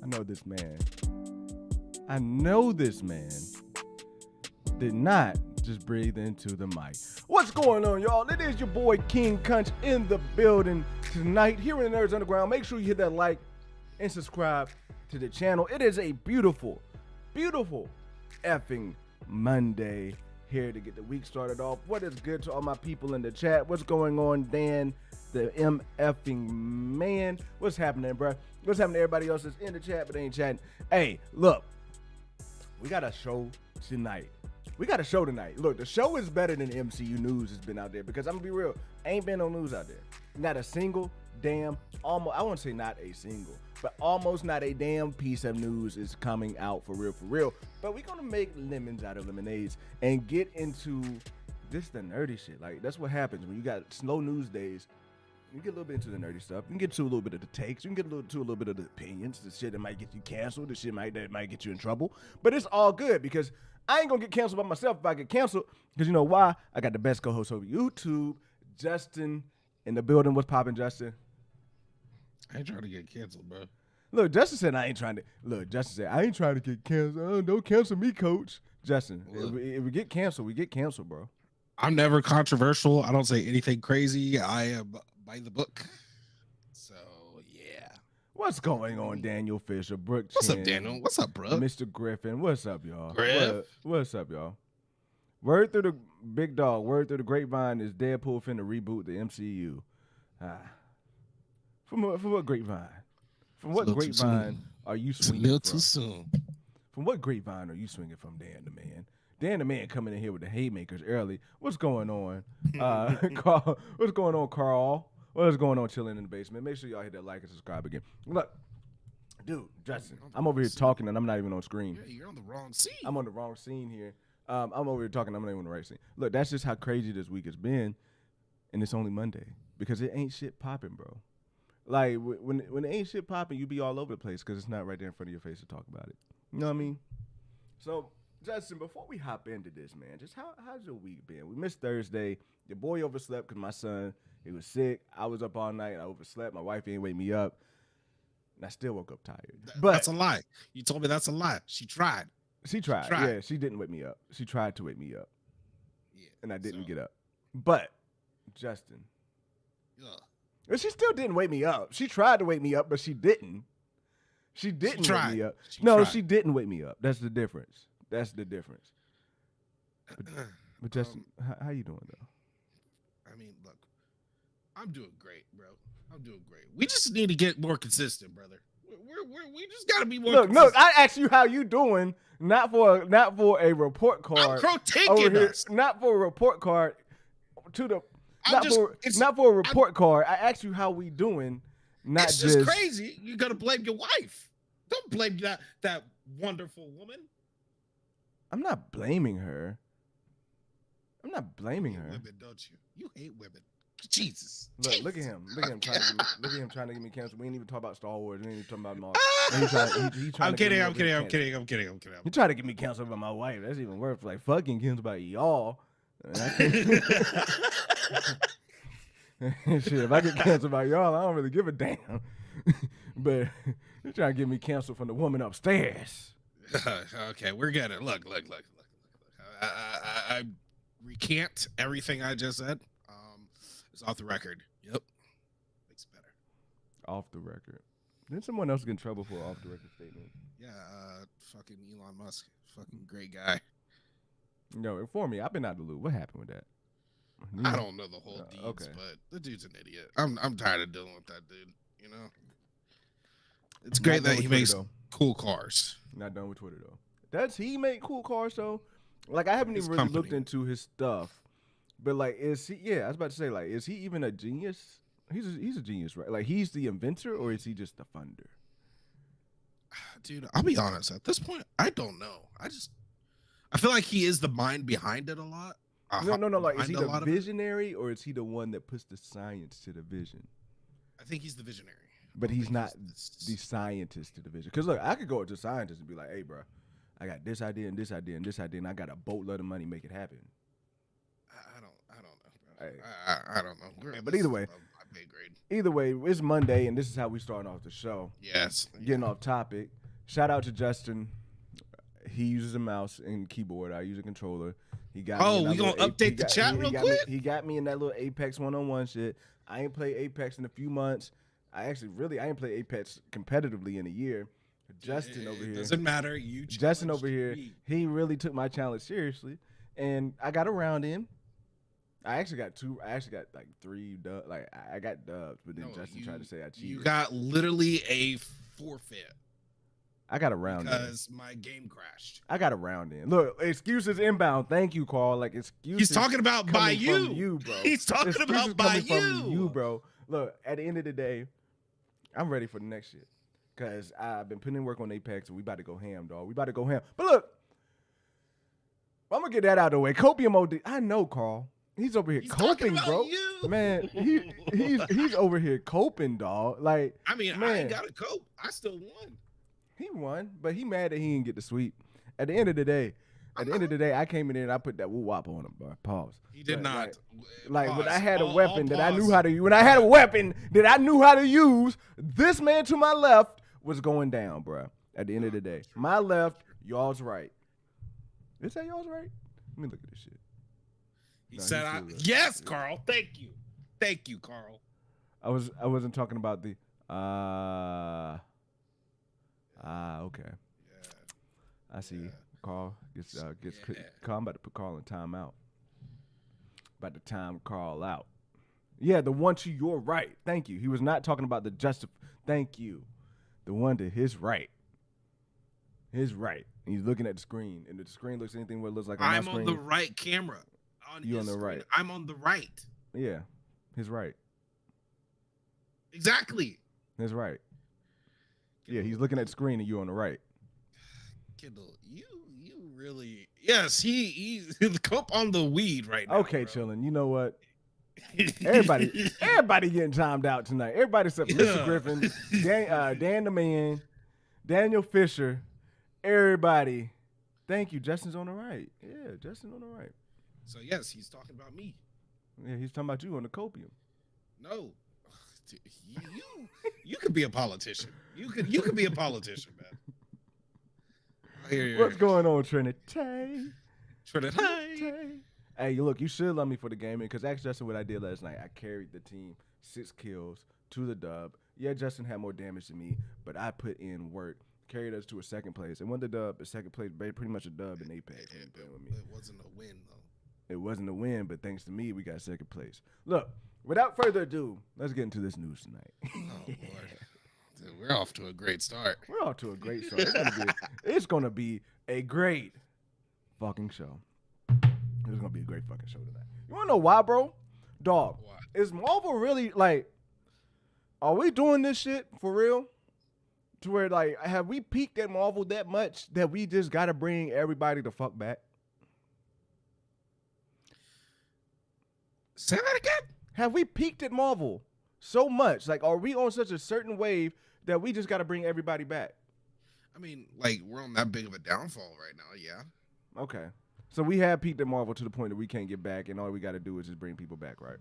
I know this man. I know this man did not just breathe into the mic. What's going on, y'all? It is your boy King Kunch in the building tonight here in the Nerds Underground. Make sure you hit that like and subscribe to the channel. It is a beautiful, beautiful effing Monday here to get the week started off. What is good to all my people in the chat? What's going on, Dan, the MFing man? What's happening, bro? What's happening to everybody else that's in the chat but ain't chatting? Hey, look, we got a show tonight. Look, the show is better than MCU news has been out there because I'm gonna be real, ain't been no news out there. Not a single damn, almost, I won't say not a single, but almost not a damn piece of news is coming out for real. But we're gonna make lemons out of lemonades and get into this the nerdy shit. Like, that's what happens when you got slow news days. You get a little bit into the nerdy stuff. You can get to a little bit of the takes. You can get to a little bit of the opinions. The shit that might get you canceled. The shit that might get you in trouble. But it's all good because I ain't gonna get canceled by myself if I get canceled. Because you know why? I got the best co-host over YouTube, Justin, in the building. What's poppin', Justin? I ain't trying to get canceled, bro. Look, Justin said I ain't trying to. Look, Justin said I ain't trying to get canceled. Oh, don't cancel me, coach. Justin, if we get canceled, we get canceled, bro. I'm never controversial. I don't say anything crazy. I am by the book. So, yeah. What's going on, Daniel Fisher, Brooke What's Chin, up, Daniel? What's up, bro? Mr. Griffin? What's up, y'all? Griff? What's up, y'all? Word through the big dog. Word through the grapevine is Deadpool finna reboot the MCU. From what grapevine? From what grapevine are you swinging from? It's a little too soon. From what grapevine are you swinging from, Dan the Man? Dan the Man coming in here with the haymakers early. What's going on? Carl, what's going on, Carl? What's going on, chilling in the basement? Make sure y'all hit that like and subscribe again. Look, dude, Justin, I'm over here talking and I'm not even on screen. Yeah, you're on the wrong scene. I'm on the wrong scene here. I'm over here talking. I'm not even on the right scene. Look, that's just how crazy this week has been, and it's only Monday because it ain't shit popping, bro. Like when it ain't shit popping, you be all over the place because it's not right there in front of your face to talk about it. You know what I mean? So, Justin, before we hop into this, man, just how's your week been? We missed Thursday. Your boy overslept because my son, he was sick. I was up all night. I overslept. My wife didn't wake me up, and I still woke up tired. But that's a lie. You told me that's a lie. She tried. She tried. Yeah, she didn't wake me up. She tried to wake me up. Yeah, and I didn't get up. But, Justin. Yeah. Well, she still didn't wake me up. She tried to wake me up, but she didn't. She didn't wake me up. She didn't wake me up. That's the difference. But Justin, how you doing, though? I mean, look, I'm doing great, bro. I'm doing great. We just need to get more consistent, brother. We just got to be more consistent. Look, I asked you how you doing, not for a report card. I'm critiquing us. Not for a report card to the... Not for a report card. I asked you how we doing. Not it's just crazy. You gotta blame your wife. Don't blame that wonderful woman. I'm not blaming her. You hate women, don't you? You hate women. Jesus. Look at him. Look at him trying to get me canceled. We ain't even talk about Star Wars. We ain't even talking about Marvel. I'm kidding. He tried to get me canceled by my wife. That's even worse. Like fucking canceled by y'all. Shit, if I get canceled by y'all, I don't really give a damn. But you're trying to get me canceled from the woman upstairs. Okay, we're gonna look. I recant everything I just said. It's off the record. Yep, makes better. Off the record. Then someone else get in trouble for off the record statement. Yeah, fucking Elon Musk, fucking great guy. No, inform me. I've been out of the loop. What happened with that? I don't know the whole deeds, but the dude's an idiot. I'm tired of dealing with that dude. You know, it's great that he makes cool cars. Not done with Twitter though. Does he make cool cars though? Like I haven't even really looked into his stuff, but like, is he? Yeah, I was about to say, like, is he even a genius? He's a genius, right? Like, he's the inventor, or is he just the funder? Dude, I'll be honest. At this point, I don't know. I feel like he is the mind behind it a lot. No. Like, is he the visionary, or is he the one that puts the science to the vision? I think he's the visionary. But he's not the scientist to the vision. Because, look, I could go to a scientist and be like, hey, bro, I got this idea and this idea and this idea, and I got a boatload of money to make it happen. I don't know, bro. I don't know. But either way, Either way, it's Monday, and this is how we starting off the show. Yes. Getting off topic. Shout out to Justin. He uses a mouse and keyboard. I use a controller. He got me. Oh, we gonna update the chat real quick? He got me in that little Apex 1-on-1 shit. I ain't played Apex in a few months. I ain't played Apex competitively in a year. Justin over here. Doesn't matter. Justin over here. He really took my challenge seriously, and I got a round in. I actually got like 3 dubs. Like I got dubs, but then Justin tried to say I cheated. You got literally a forfeit. I got a round because my game crashed. I got a round in. Look, excuses inbound. Thank you, Carl. Like excuses. He's talking about by you, bro. He's talking about by you, bro. Look, at the end of the day, I'm ready for the next shit. Cause I've been putting in work on Apex, and we about to go ham, dog. We about to go ham. But look, I'm gonna get that out of the way. Copium OD. I know, Carl. He's over here coping, bro. You. Man, he's over here coping, dog. Like, I mean, man, I ain't gotta cope. I still won. He won, but he mad that he didn't get the sweep. At the end of the day, I came in there and I put that woo wop on him, bro. Pause. He did not. Like when I had a weapon that I knew how to. When I had a weapon that I knew how to use, this man to my left was going down, bro. At the end of the day, my left, y'all's right. Is that y'all's right? Let me look at this shit. He said, "Yes, Carl. Thank you, Carl." I wasn't talking about the. Okay. Yeah. I see. Yeah. Carl gets Carl. I'm about to put Carl in timeout. About to time Carl out. Yeah, the one to your right. Thank you. He was not talking about the Thank you. The one to his right. His right. And he's looking at the screen, and the screen looks anything what it looks like on my screen. I'm on the right camera. You on the right. I'm on the right. Yeah, his right. Exactly. His right. Yeah, he's looking at the screen and you on the right. Kendall, you really he's the cope on the weed right now. Okay, chilling. You know what? Everybody getting timed out tonight. Everybody except Mr. Griffin, Dan the Man, Daniel Fisher, everybody. Thank you. Justin's on the right. Yeah, Justin's on the right. So yes, he's talking about me. Yeah, he's talking about you on the copium. No. You could be a politician. You could be a politician, man. What's going on, Trinity? Hey, look, you should love me for the gaming because that's Justin what I did last night. I carried the team 6 kills to the dub. Yeah, Justin had more damage than me, but I put in work, carried us to a second place, and won the dub. The second place, pretty much a dub in Apex. It wasn't a win though. It wasn't a win, but thanks to me, we got second place. Look. Without further ado, let's get into this news tonight. Oh, boy. Dude, we're off to a great start. It's gonna be a great fucking show. It's gonna be a great fucking show tonight. You wanna know why, bro? Dog, why? Is Marvel really, like, are we doing this shit for real? To where, like, have we peaked at Marvel that much that we just gotta bring everybody the fuck back? Say that again? Have we peaked at Marvel so much? Like, are we on such a certain wave that we just got to bring everybody back? I mean, like, we're on that big of a downfall right now, yeah. Okay. So we have peaked at Marvel to the point that we can't get back, and all we got to do is just bring people back, right?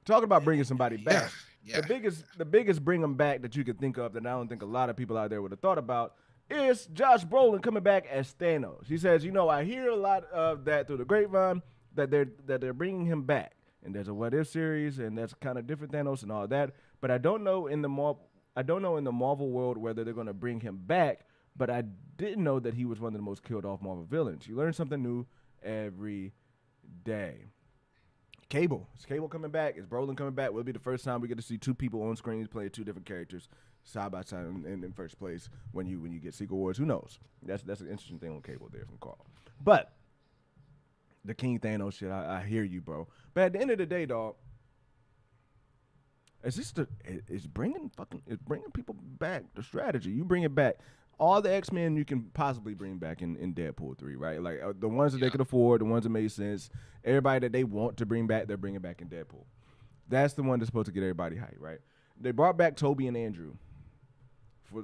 Talking about bringing somebody back. Yeah. The biggest bring them back that you could think of that I don't think a lot of people out there would have thought about is Josh Brolin coming back as Thanos. He says, I hear a lot of that through the grapevine that they're bringing him back. And there's a What If series, and that's kind of different Thanos and all that. But I don't know in the Marvel world whether they're going to bring him back. But I didn't know that he was one of the most killed off Marvel villains. You learn something new every day. Is Cable coming back? Is Brolin coming back? Will it be the first time we get to see 2 people on screens playing 2 different characters side by side in first place when you get Secret Wars? Who knows? That's an interesting thing on Cable there from Carl. But the King Thanos shit, I hear you, bro. But at the end of the day, dog, is bringing people back the strategy? You bring it back. All the X-Men you can possibly bring back in Deadpool 3, right? Like the ones that they could afford, the ones that made sense. Everybody that they want to bring back, they're bringing back in Deadpool. That's the one that's supposed to get everybody hyped, right? They brought back Toby and Andrew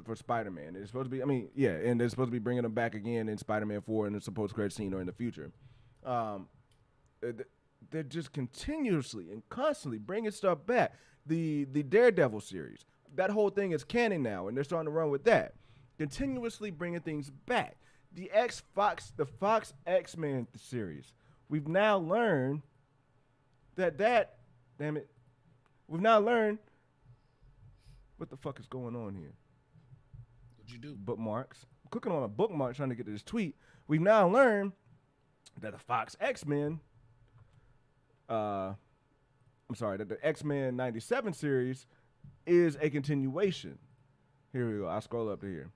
for Spider-Man. It's supposed to be, and they're supposed to be bringing them back again in Spider-Man 4 in the supposed credit scene or in the future. they're just continuously and constantly bringing stuff back. The Daredevil series, that whole thing is canon now, and they're starting to run with that. Continuously bringing things back. The Fox X-Men series. We've now learned damn it, we've now learned what the fuck is going on here. What'd you do? Bookmarks. I'm clicking on a bookmark trying to get to this tweet. We've now learned that the Fox X-Men, that the X-Men 97 series is a continuation. Here we go. I'll scroll up to here.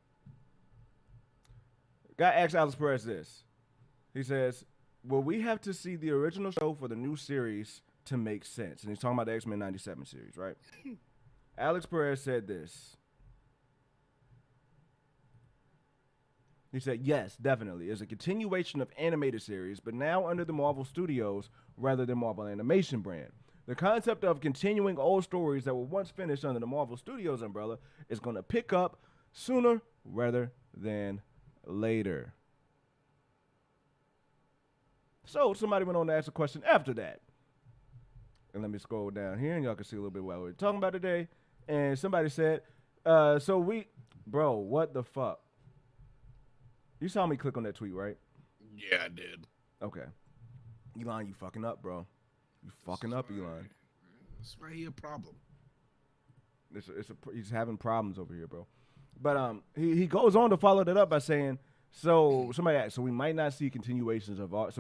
Guy asked Alex Perez this. He says, will we have to see the original show for the new series to make sense? And he's talking about the X-Men 97 series, right? Alex Perez said this. He said, yes, definitely. It's a continuation of animated series, but now under the Marvel Studios rather than Marvel Animation brand. The concept of continuing old stories that were once finished under the Marvel Studios umbrella is going to pick up sooner rather than later. So somebody went on to ask a question after that. And let me scroll down here and y'all can see a little bit what we're talking about today. And somebody said, bro, what the fuck? You saw me click on that tweet, right? Yeah, I did. Okay. Elon, you fucking up, bro. You fucking up, Elon. That's why he a problem. He's having problems over here, bro. But he goes on to follow that up by saying, so somebody asked, so we might see continuations of other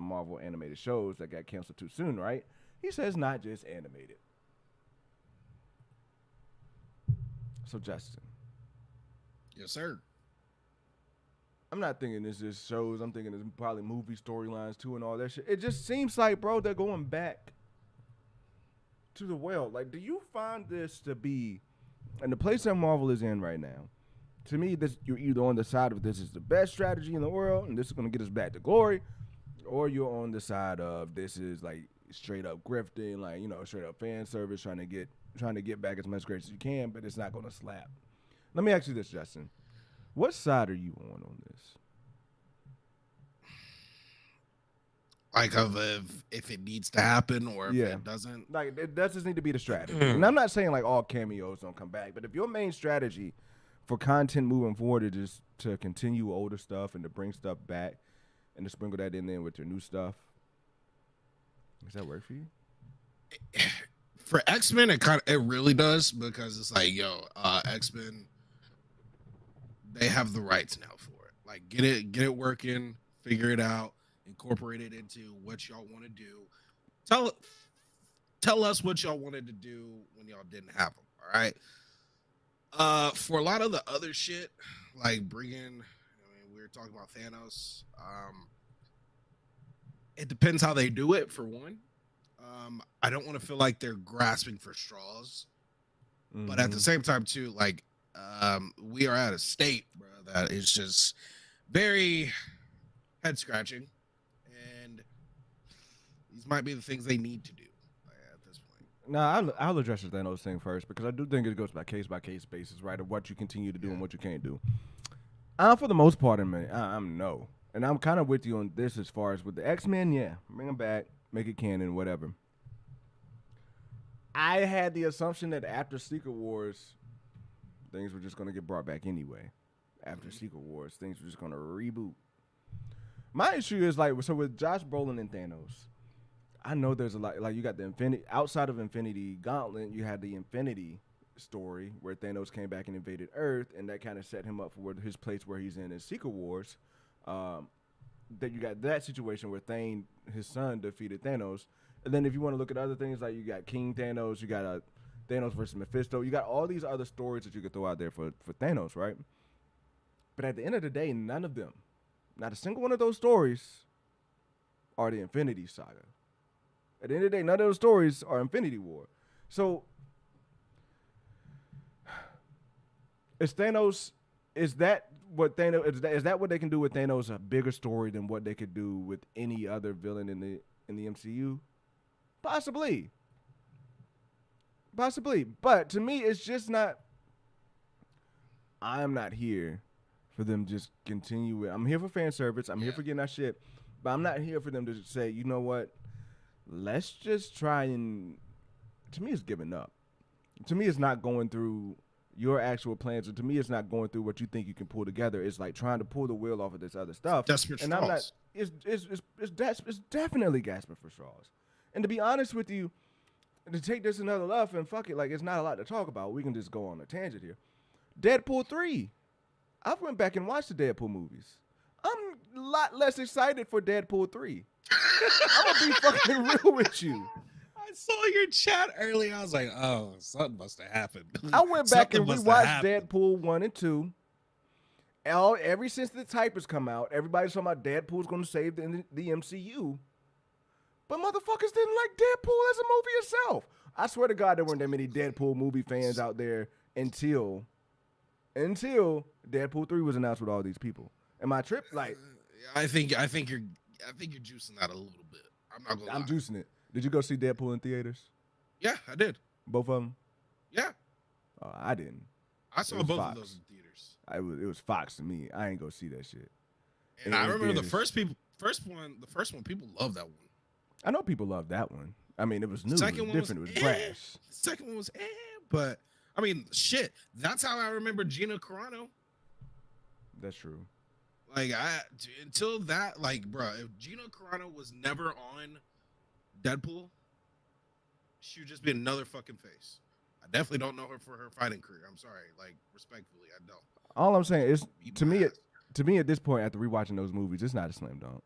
Marvel animated shows that got canceled too soon, right? He says not just animated. So Justin. Yes, sir. I'm not thinking this just shows. I'm thinking it's probably movie storylines too and all that shit. It just seems like, bro, they're going back to the well. Like, do you find this to be, and the place that Marvel is in right now, to me, you're either on the side of this is the best strategy in the world and this is going to get us back to glory, or you're on the side of this is like straight up grifting, like, you know, straight up fan service, trying to get back as much grace as you can, but it's not going to slap. Let me ask you this, Justin. What side are you on this? Like if it needs to happen or if it doesn't? Like, it does just need to be the strategy. And I'm not saying like all cameos don't come back, but if your main strategy for content moving forward is just to continue older stuff and to bring stuff back and to sprinkle that in there with your new stuff, does that work for you? For X-Men, it really does, because it's like, X-Men, they have the rights now for it. Like, get it working, figure it out, incorporate it into what y'all want to do. Tell us what y'all wanted to do when y'all didn't have them. All right. For a lot of the other shit, like we were talking about Thanos. It depends how they do it. For one, I don't want to feel like they're grasping for straws, but at the same time too, like. We are at a state, bro, that is just very head scratching, and these might be the things they need to do at this point. No, I'll address the Thanos thing first, because I do think it goes by case basis, right, of what you continue to do and what you can't do. For the most part, I'm no, and I'm kind of with you on this as far as with the X-Men. Yeah, bring them back, make it canon, whatever. I had the assumption that after Secret Wars, things were just going to get brought back anyway. After Secret Wars, things were just going to reboot. My issue is, like, so with Josh Brolin and Thanos, I know there's a lot, like, you got the Infinity, outside of Infinity Gauntlet, you had the Infinity story where Thanos came back and invaded Earth, and that kind of set him up for his place where he's in Secret Wars. That you got that situation where Thane, his son, defeated Thanos. And then if you want to look at other things, like you got King Thanos, you got Thanos versus Mephisto. You got all these other stories that you could throw out there for Thanos, right? But at the end of the day, none of them, not a single one of those stories, are the Infinity Saga. At the end of the day, none of those stories are Infinity War. So, is that what they can do with Thanos, a bigger story than what they could do with any other villain in the MCU? Possibly. But to me, it's just not. I'm not here for them just continue. I'm here for fan service. I'm here for getting our shit. But I'm not here for them to say, you know what? Let's just try and. To me, it's giving up. To me, it's not going through your actual plans, or to me, it's not going through what you think you can pull together. It's like trying to pull the wheel off of this other stuff. Desperate and straws. I'm not. It's definitely gasping for straws. And to be honest with you, to take this another level and fuck it, like it's not a lot to talk about. We can just go on a tangent here. Deadpool 3. I went back and watched the Deadpool movies. I'm a lot less excited for Deadpool 3. I'm gonna be fucking real with you. I saw your chat earlier. I was like, oh, something must have happened. I went back and rewatched Deadpool 1 and 2. Ever since the type has come out, everybody's talking about Deadpool's going to save the MCU. But motherfuckers didn't like Deadpool as a movie itself. I swear to God, there weren't that many Deadpool movie fans out there until Deadpool 3 was announced with all these people. And my trip, like, I think you're juicing that a little bit. I'm not gonna lie. I'm juicing it. Did you go see Deadpool in theaters? Yeah, I did. Both of them? Yeah. I didn't. I saw both of those in theaters. It was Fox to me. I ain't go see that shit. And I remember the first one, people loved that one. I know people loved that one. I mean, it was new, it was different, it was brash. The second one was but I mean, shit. That's how I remember Gina Carano. That's true. Like until that, like, bro, if Gina Carano was never on Deadpool, she would just be another fucking face. I definitely don't know her for her fighting career. I'm sorry, like, respectfully, I don't. All I'm saying is, to me at this point, after rewatching those movies, it's not a slam dunk.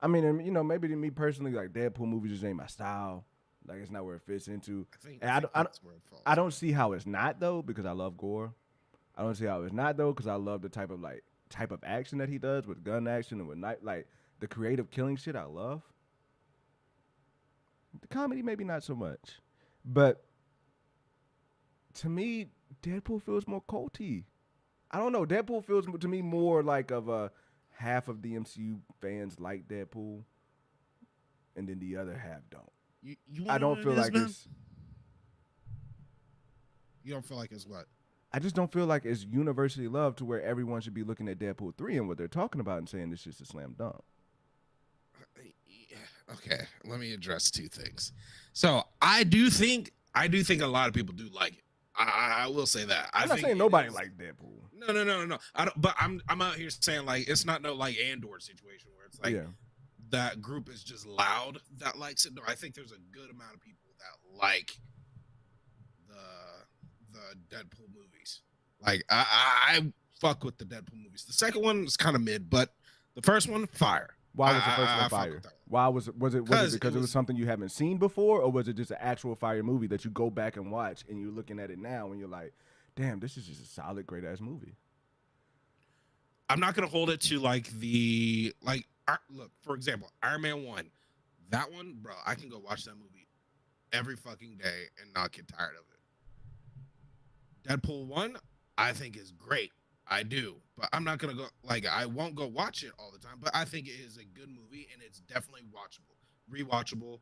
I mean, you know, maybe to me personally, like Deadpool movies just ain't my style. Like, it's not where it fits into. I don't see how it's not though, because I love gore. I don't see how it's not though, because I love the type of action that he does with gun action and with like the creative killing shit. I love. The comedy, maybe not so much, but to me, Deadpool feels more culty. I don't know. Deadpool feels to me more like of a half of the MCU fans like Deadpool, and then the other half don't. I don't feel like it's. You don't feel like it's what? I just don't feel like it's universally loved to where everyone should be looking at Deadpool 3 and what they're talking about and saying this shit's a slam dunk. Okay, let me address two things. So I do think a lot of people do like it. I will say that. I'm not saying nobody likes Deadpool. No. I don't. But I'm out here saying, like, it's not no like Andor situation where it's like that group is just loud that likes it. No, I think there's a good amount of people that like the Deadpool movies. Like I fuck with the Deadpool movies. The second one was kind of mid, but the first one, fire. Why was the first one fire? Why was it because it was something you haven't seen before, or was it just an actual fire movie that you go back and watch and you're looking at it now and you're like, damn, this is just a solid, great ass movie? I'm not gonna hold it to like look, for example, Iron Man 1. That one, bro, I can go watch that movie every fucking day and not get tired of it. Deadpool 1, I think is great. I do, but I'm not gonna go I won't go watch it all the time. But I think it is a good movie and it's definitely watchable, rewatchable,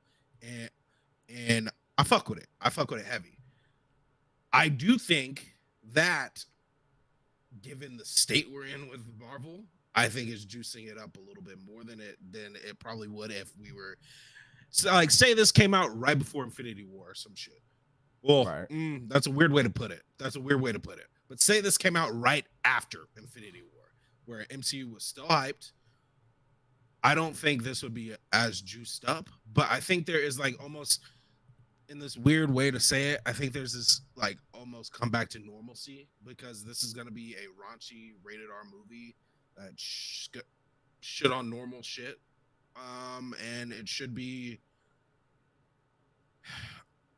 and I fuck with it. I fuck with it heavy. I do think that, given the state we're in with Marvel, I think it's juicing it up a little bit more than it probably would if we were, so like, say this came out right before Infinity War or some shit. Well, right. That's a weird way to put it. But say this came out right after Infinity War, where MCU was still hyped. I don't think this would be as juiced up, but I think there is like almost, in this weird way to say it, I think there's this like almost come back to normalcy, because this is going to be a raunchy rated R movie that shit on normal shit. And it should be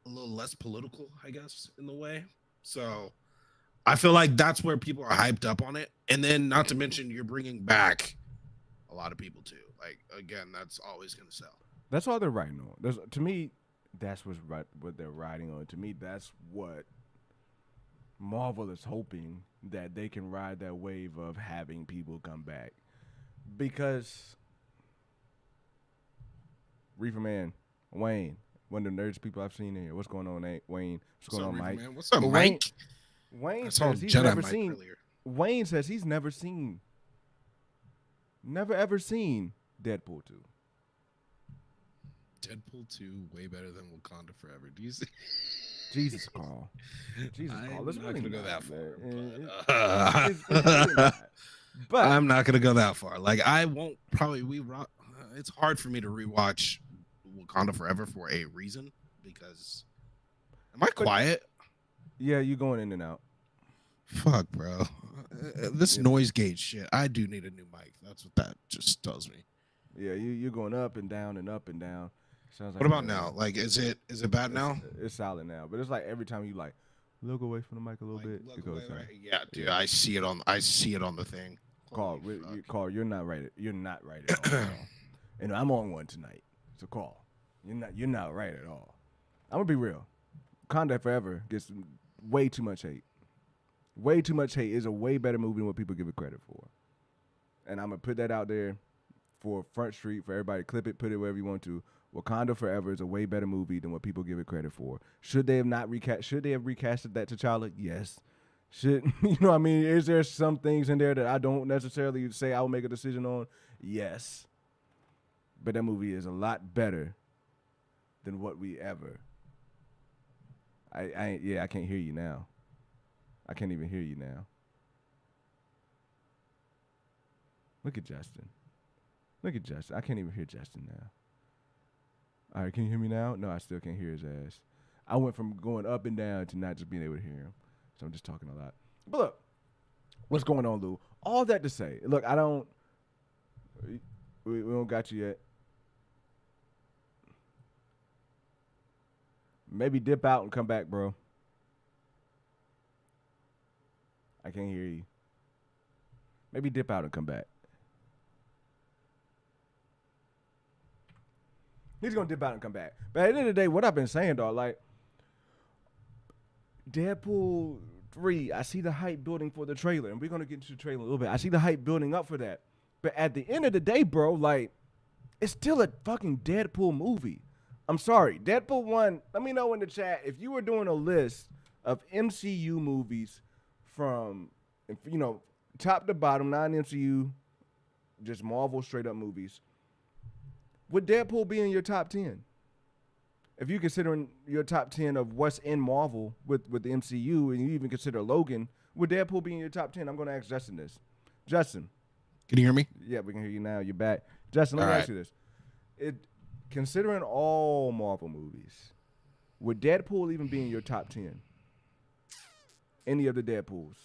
a little less political, I guess, in the way. So I feel like that's where people are hyped up on it. And then, not to mention, you're bringing back a lot of people too. Like, again, that's always going to sell. That's all they're riding on. To me, that's what they're riding on. To me, that's what Marvel is hoping, that they can ride that wave of having people come back. Because Reefer Man, Wayne, one of the nerds people I've seen in here. What's going on, Wayne? What's going on, Mike? Man? What's up, Mike? Wayne says he's never seen. Wayne says he's never ever seen Deadpool 2. Deadpool 2 way better than Wakanda Forever. Do you see? Jesus, Carl. Jesus, Carl. I'm It's not really gonna go not, that far, man. but It's really not. But I'm not gonna go that far. Like I won't probably it's hard for me to rewatch Wakanda Forever for a reason because am I quiet? Yeah, you going in and out. Fuck, bro. This noise gauge shit. I do need a new mic. That's what that just tells me. Yeah, you're going up and down and up and down. Sounds like What about now? Like, is it bad now? It's solid now, but it's like every time you like look away from the mic a little bit, it goes down. Right? Yeah, dude. Yeah. I see it on the thing. Carl, you're not right. You're not right at all. Carl. And I'm on one tonight, so Carl, you're not right at all. I'm gonna be real. Wakanda Forever gets way too much hate. Way too much hate. Is a way better movie than what people give it credit for. And I'm gonna put that out there for Front Street for everybody. Clip it, put it wherever you want to. Wakanda Forever is a way better movie than what people give it credit for. Should they have recasted that T'Challa? Yes. Should you know what I mean? Is there some things in there that I don't necessarily say I will make a decision on? Yes. But that movie is a lot better than what we ever. I can't hear you now. I can't even hear you now. Look at Justin. I can't even hear Justin now. All right, can you hear me now? No, I still can't hear his ass. I went from going up and down to not just being able to hear him. So I'm just talking a lot. But look, what's going on, Lou? All that to say, look, we don't got you yet. Maybe dip out and come back, bro. I can't hear you. Maybe dip out and come back. He's going to dip out and come back. But at the end of the day, what I've been saying, dog, like, Deadpool 3, I see the hype building for the trailer, and we're going to get into the trailer a little bit. I see the hype building up for that. But at the end of the day, bro, like, it's still a fucking Deadpool movie. I'm sorry. Deadpool 1, let me know in the chat if you were doing a list of MCU movies from, top to bottom, non-MCU, just Marvel straight-up movies, would Deadpool be in your top 10? If you're considering your top 10 of what's in Marvel with the MCU, and you even consider Logan, would Deadpool be in your top 10? I'm going to ask Justin this. Justin. Can you hear me? Yeah, we can hear you now. You're back. Justin, let me ask you this. Considering all Marvel movies, would Deadpool even be in your top 10? Any of the Deadpools?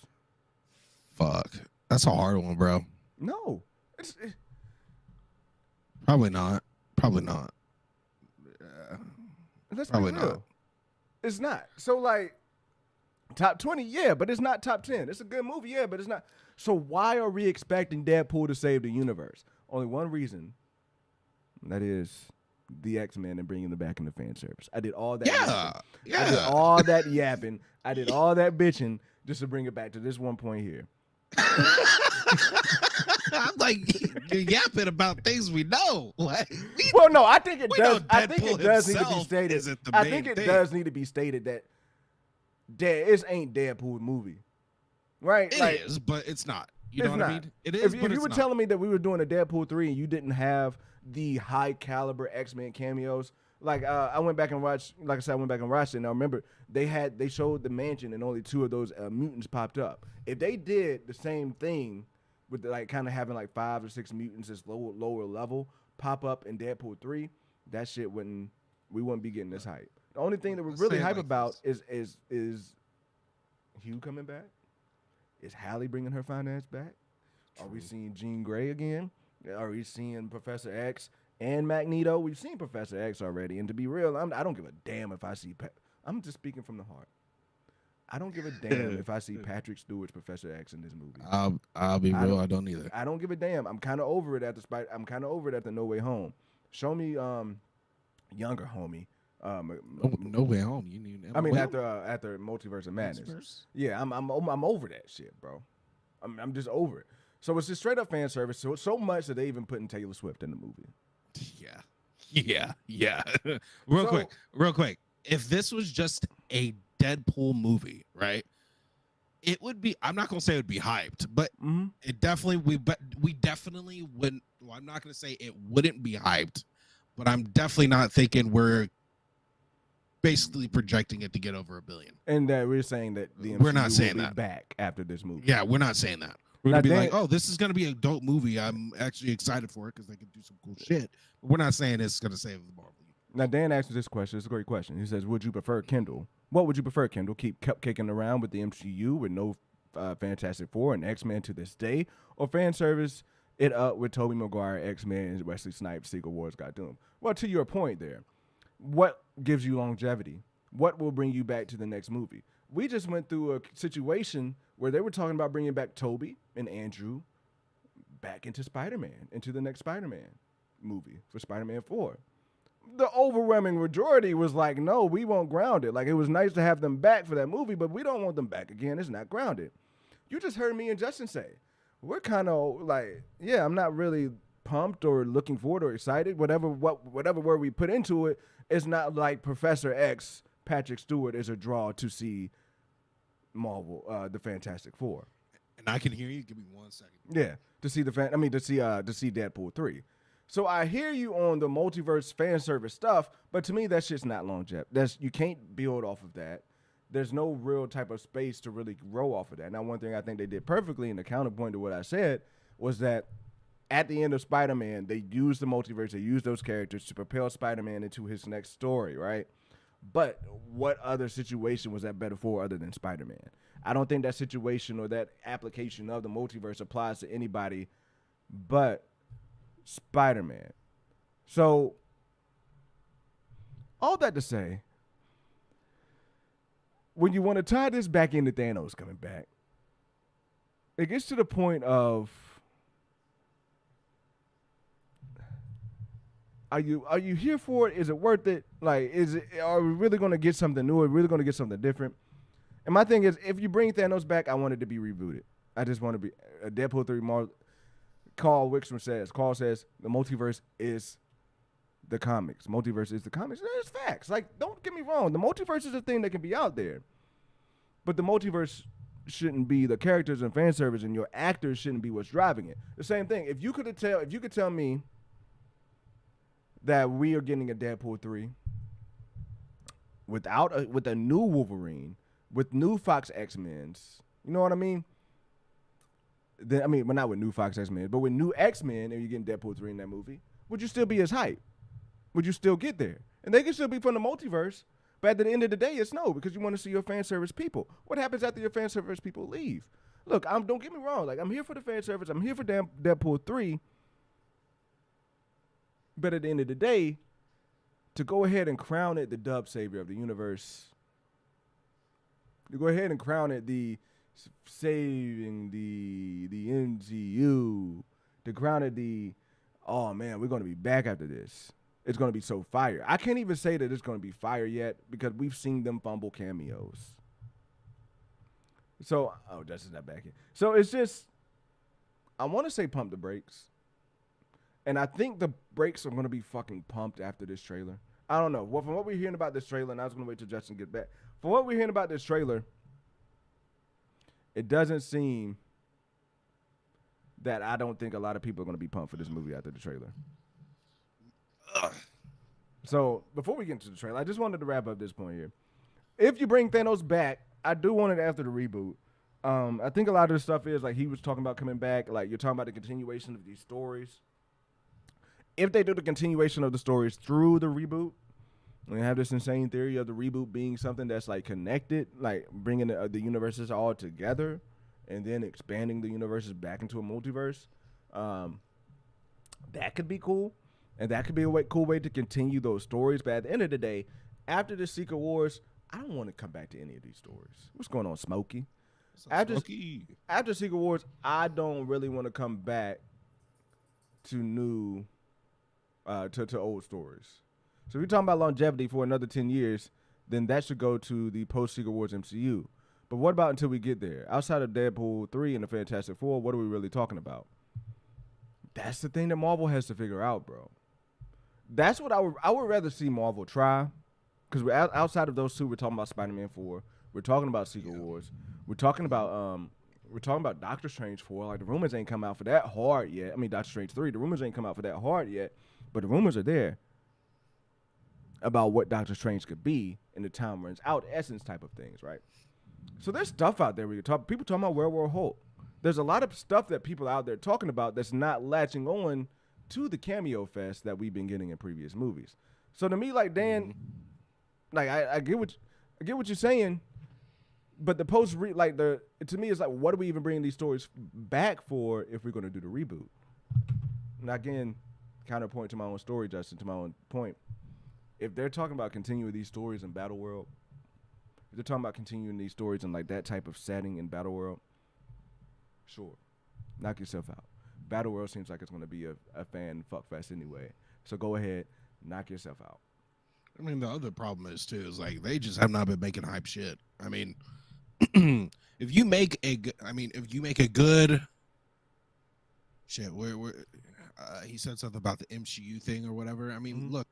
Fuck. That's a hard one, bro. No. Probably not. Let's Probably be real. not. It's not. So, like, top 20, yeah, but it's not top 10. It's a good movie, yeah, but it's not. So why are we expecting Deadpool to save the universe? Only one reason. And that is the X-Men and bringing them back into fan service. I did all that. Yeah. I did all that yapping. I did all that bitching just to bring it back to this one point here. I'm like, you're yapping about things we know. Like, well, no, I think it does. I think it does need to be stated. I think it does need to be stated that this ain't Deadpool movie, right? It is, but it's not. You know what I mean? It is. If you were telling me that we were doing a Deadpool 3 and you didn't have the high caliber X-Men cameos, like I went back and watched. Like I said, I went back and watched it. Now remember, they showed the mansion and only 2 of those mutants popped up. If they did the same thing with like kind of having like 5 or 6 mutants that's lower level pop up in Deadpool 3, that shit we wouldn't be getting this hype. The only thing that we're really hype about is Hugh coming back. Is Halle bringing her finance back? True. Are we seeing Jean Grey again? Are we seeing Professor X and Magneto? We've seen Professor X already. And to be real, I don't give a damn if I see I'm just speaking from the heart. I don't give a damn if I see Patrick Stewart's Professor X in this movie. I'll be real. I don't either. I don't give a damn. I'm kind of over it at the No Way Home. Show me younger homie. No Way Home. You need. After Multiverse of Madness. Multiverse? Yeah, I'm over that shit, bro. I'm just over it. So it's just straight up fan service. So much that they even putting Taylor Swift in the movie. Yeah. Real quick. If this was just a Deadpool movie, right? It would be. I'm not gonna say it would be hyped, but it definitely we definitely wouldn't. Well, I'm not gonna say it wouldn't be hyped, but I'm definitely not thinking we're basically projecting it to get over $1 billion. And that we're saying that the MCU We're not saying will be that. back after this movie. Yeah, we're not saying that. We're Now, gonna be Dan- like, oh, this is gonna be a dope movie. I'm actually excited for it because they can do some cool shit. But we're not saying it's gonna save the Marvel. Now, Dan asked me this question. It's a great question. He says, would you prefer Kendall? What would you prefer, Kendall? Keep kicking around with the MCU with no Fantastic Four and X-Men to this day? Or fan service it up with Tobey Maguire, X-Men, and Wesley Snipes, Secret Wars got doomed? Well, to your point there, what gives you longevity? What will bring you back to the next movie? We just went through a situation where they were talking about bringing back Tobey and Andrew back into Spider-Man, into the next Spider-Man movie for Spider-Man 4. The overwhelming majority was like, no, we won't ground it. Like, it was nice to have them back for that movie, but we don't want them back again. It's not grounded. You just heard me and Justin say, we're kind of like, yeah, I'm not really pumped or looking forward or excited. Whatever word we put into it, it's not like Professor X, Patrick Stewart is a draw to see Marvel, the Fantastic Four. And I can hear you. Give me 1 second. Yeah, to see to see Deadpool 3. So I hear you on the multiverse fan service stuff, but to me that shit's not longevity. You can't build off of that. There's no real type of space to really grow off of that. Now, one thing I think they did perfectly, and the counterpoint to what I said, was that at the end of Spider-Man, they used the multiverse, they used those characters to propel Spider-Man into his next story, right? But what other situation was that better for other than Spider-Man? I don't think that situation or that application of the multiverse applies to anybody but Spider-Man. So, all that to say, when you want to tie this back into Thanos coming back, it gets to the point of, are you here for it? Is it worth it? Like, are we really going to get something new? Are we really going to get something different? And my thing is, if you bring Thanos back, I want it to be rebooted. I just want to be a Deadpool 3 more. Carl says the multiverse is the comics. Multiverse is the comics. It's facts. Like, don't get me wrong. The multiverse is a thing that can be out there. But the multiverse shouldn't be the characters and fan service, and your actors shouldn't be what's driving it. The same thing. If you could tell me that we are getting a Deadpool 3 with a new Wolverine, with new Fox X-Men's, you know what I mean? Well, not with new Fox X-Men, but with new X-Men, and you're getting Deadpool 3 in that movie, would you still be as hype? Would you still get there? And they can still be from the multiverse, but at the end of the day, it's no, because you want to see your fan service people. What happens after your fan service people leave? Look, don't get me wrong. Like, I'm here for the fan service. I'm here for Deadpool 3. But at the end of the day, to go ahead and crown it the dub savior of the universe, to go ahead and crown it the saving the MCU, to crown it the, oh man, we're going to be back after this. It's going to be so fire. I can't even say that it's going to be fire yet because we've seen them fumble cameos. So, Justin's not back in. So it's just, I want to say pump the brakes. And I think the brakes are going to be fucking pumped after this trailer. I don't know. Well, from what we're hearing about this trailer, and I was going to wait till Justin gets back. From what we're hearing about this trailer, it doesn't seem that I don't think a lot of people are going to be pumped for this movie after the trailer. So before we get into the trailer, I just wanted to wrap up this point here. If you bring Thanos back, I do want it after the reboot. I think a lot of the stuff is, like, he was talking about coming back. Like, you're talking about the continuation of these stories. If they do the continuation of the stories through the reboot, and have this insane theory of the reboot being something that's, like, connected, like bringing the universes all together and then expanding the universes back into a multiverse, that could be cool. And that could be a cool way to continue those stories. But at the end of the day, after the Secret Wars, I don't want to come back to any of these stories. What's going on, Smokey? After Secret Wars, I don't really want to come back to new, to old stories. So if you're talking about longevity for another 10 years, then that should go to the post-Secret Wars MCU. But what about until we get there? Outside of Deadpool 3 and the Fantastic Four, what are we really talking about? That's the thing that Marvel has to figure out, bro. That's what I would rather see Marvel try, because we're outside of those two. We're talking about Spider-Man 4. We're talking about Secret Wars. We're talking about Doctor Strange 4. Like, the rumors ain't come out for that hard yet. I mean, Doctor Strange 3. The rumors ain't come out for that hard yet, but the rumors are there. about what Doctor Strange could be in the time runs out essence type of things, right? So there's stuff out there we can talk. People talking about Werewolf Hulk. There's a lot of stuff that people out there talking about that's not latching on to the cameo fest that we've been getting in previous movies. So to me, like Dan, like I get what you're saying, but the to me it's like, what are we even bringing these stories back for if we're going to do the reboot? And again, counterpoint to my own story, Justin, to my own point. If they're talking about continuing these stories in Battle World, if they're talking about continuing these stories in like that type of setting in Battle World, sure, knock yourself out. Battle World seems like it's going to be a fan fuck fest anyway. So go ahead, knock yourself out. I mean, the other problem is too is like they just have not been making hype shit. I mean, if you make a good shit, he said something about the MCU thing or whatever. I mean, look,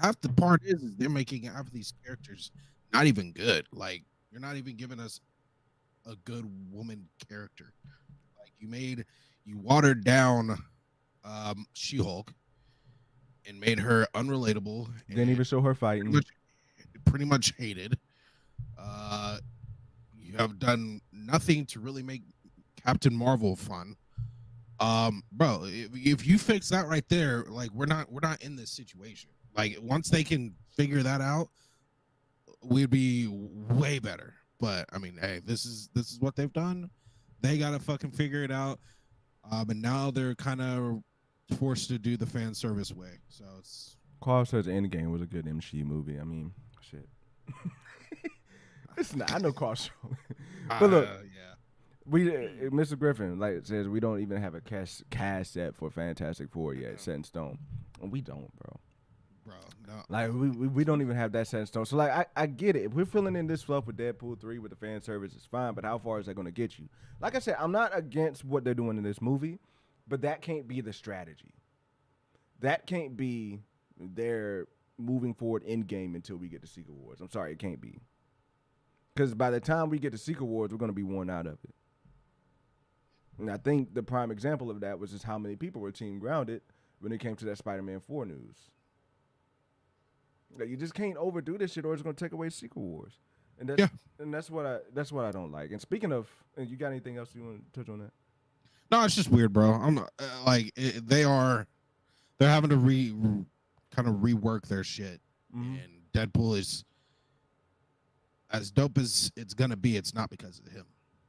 half the part is they're making half of these characters not even good. Like, you're not even giving us a good woman character. Like, you watered down She-Hulk and made her unrelatable. Didn't even show her fighting. Pretty much hated. You have done nothing to really make Captain Marvel fun. Bro, if you fix that right there, like we're not in this situation. Like once they can figure that out, we'd be way better. But I mean, hey, this is what they've done. They gotta fucking figure it out. And now they're kind of forced to do the fan service way. So it's. Carl says Endgame was a good MCU movie. I mean, shit. It's not. I know Carl. But look, yeah. Mr. Griffin says we don't even have a cast set for Fantastic Four yet, set in stone. And we don't, bro. Bro, no. Like we don't even have that set in stone. So like I get it. If we're filling in this fluff with Deadpool 3 with the fan service, it's fine. But how far is that going to get you? Like I said, I'm not against what they're doing in this movie, but that can't be the strategy. That can't be their moving forward end game until we get to Secret Wars. I'm sorry, it can't be. Because by the time we get to Secret Wars, we're going to be worn out of it. And I think the prime example of that was just how many people were team grounded when it came to that Spider-Man 4 news. Like, you just can't overdo this shit, or it's going to take away Secret Wars. And that's what I don't like. And speaking of, you got anything else you want to touch on that? No, it's just weird, bro. I'm they're having to kind of rework their shit, and Deadpool is as dope as it's gonna be. It's not because of him,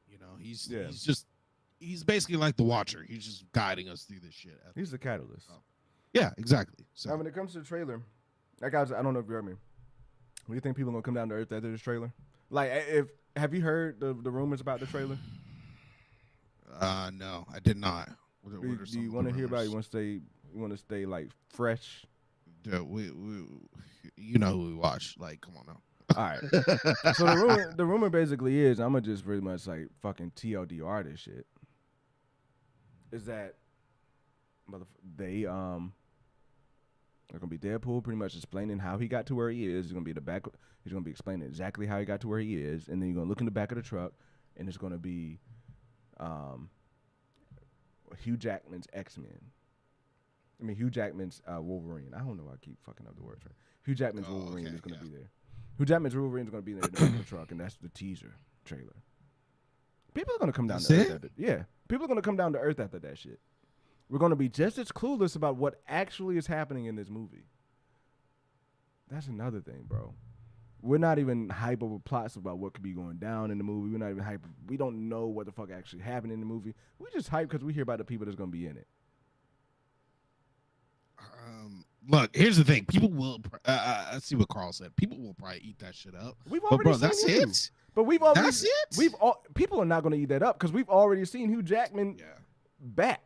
you know. He's basically like the Watcher. He's just guiding us through this shit. He's the catalyst. Yeah, exactly. So now, when it comes to the trailer, like I don't know if you heard me. What do you think people are gonna come down to earth after this trailer? Like, have you heard the rumors about the trailer? No, I did not. Do you want to hear about it? You want to stay like fresh? Yeah, we you know who we watch. Like, come on now. All right. So the rumor basically is, I'm gonna just pretty much like fucking TLDR this shit. Is that they're gonna be Deadpool pretty much explaining how he got to where he is. He's gonna be he's gonna be explaining exactly how he got to where he is, and then you're gonna look in the back of the truck, and it's gonna be Hugh Jackman's X-Men. I mean, Hugh Jackman's Wolverine. I don't know why I keep fucking up the words. Right? Hugh Jackman's Wolverine is going to be there. Hugh Jackman's Wolverine is going to be there in the back of the truck, and that's the teaser trailer. People are going to come down to earth. People are going to come down to earth after that shit. We're going to be just as clueless about what actually is happening in this movie. That's another thing, bro. We're not even hype over plots about what could be going down in the movie. We're not even hype. We don't know what the fuck actually happened in the movie. We just hype because we hear about the people that's going to be in it. Look, here's the thing. People will. Let's see what Carl said. People will probably eat that shit up. We've already seen that's Hugh. it. But we've already. That's it. People are not going to eat that up because we've already seen Hugh Jackman back.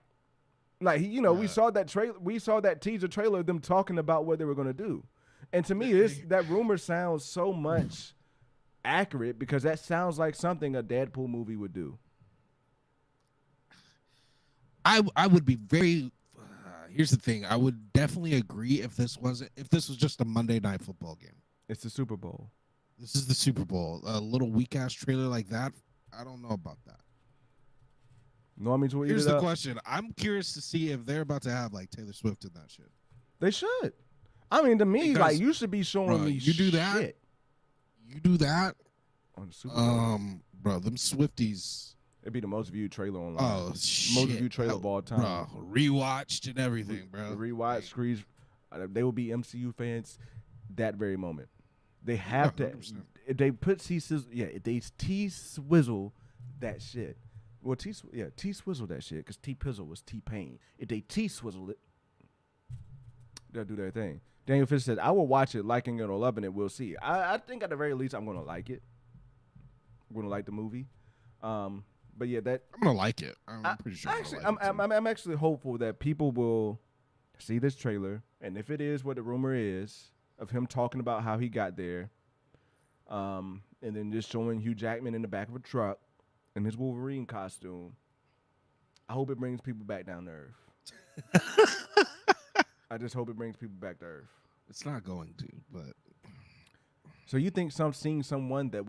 Like we saw that trailer. We saw that teaser trailer of them talking about what they were going to do. And to me, that rumor sounds so much accurate because that sounds like something a Deadpool movie would do. I would be very. Here's the thing. I would definitely agree if this was just a Monday Night Football game. It's the Super Bowl. This is the Super Bowl. A little weak ass trailer like that. I don't know about that. No, I mean, here's the question. I'm curious to see if they're about to have like Taylor Swift in that shit. They should. I mean, to me, Because, like you should be showing bro, me you do that. shit You do that. on the Super Bowl. Bro, them Swifties. It'd be the most viewed trailer online. Oh shit! Most viewed trailer of all time. Bro, rewatched and everything, bro. Rewatch, screens. They will be MCU fans that very moment. They have to. 100%. If they put T-Swizzle, if they T-Swizzle that shit. Well, T-Swizzle that shit because T-Pizzle was T-Pain. If they T-Swizzle it, they'll do their thing. Daniel Fish said, I will watch it, liking it or loving it. We'll see. I think at the very least I'm going to like it. I'm going to like the movie. But yeah, that I'm gonna like it. I'm pretty sure. Actually, I'm actually hopeful that people will see this trailer, and if it is what the rumor is of him talking about how he got there, and then just showing Hugh Jackman in the back of a truck in his Wolverine costume, I hope it brings people back down to earth. I just hope it brings people back to earth. It's not going to, but. So you think seeing someone that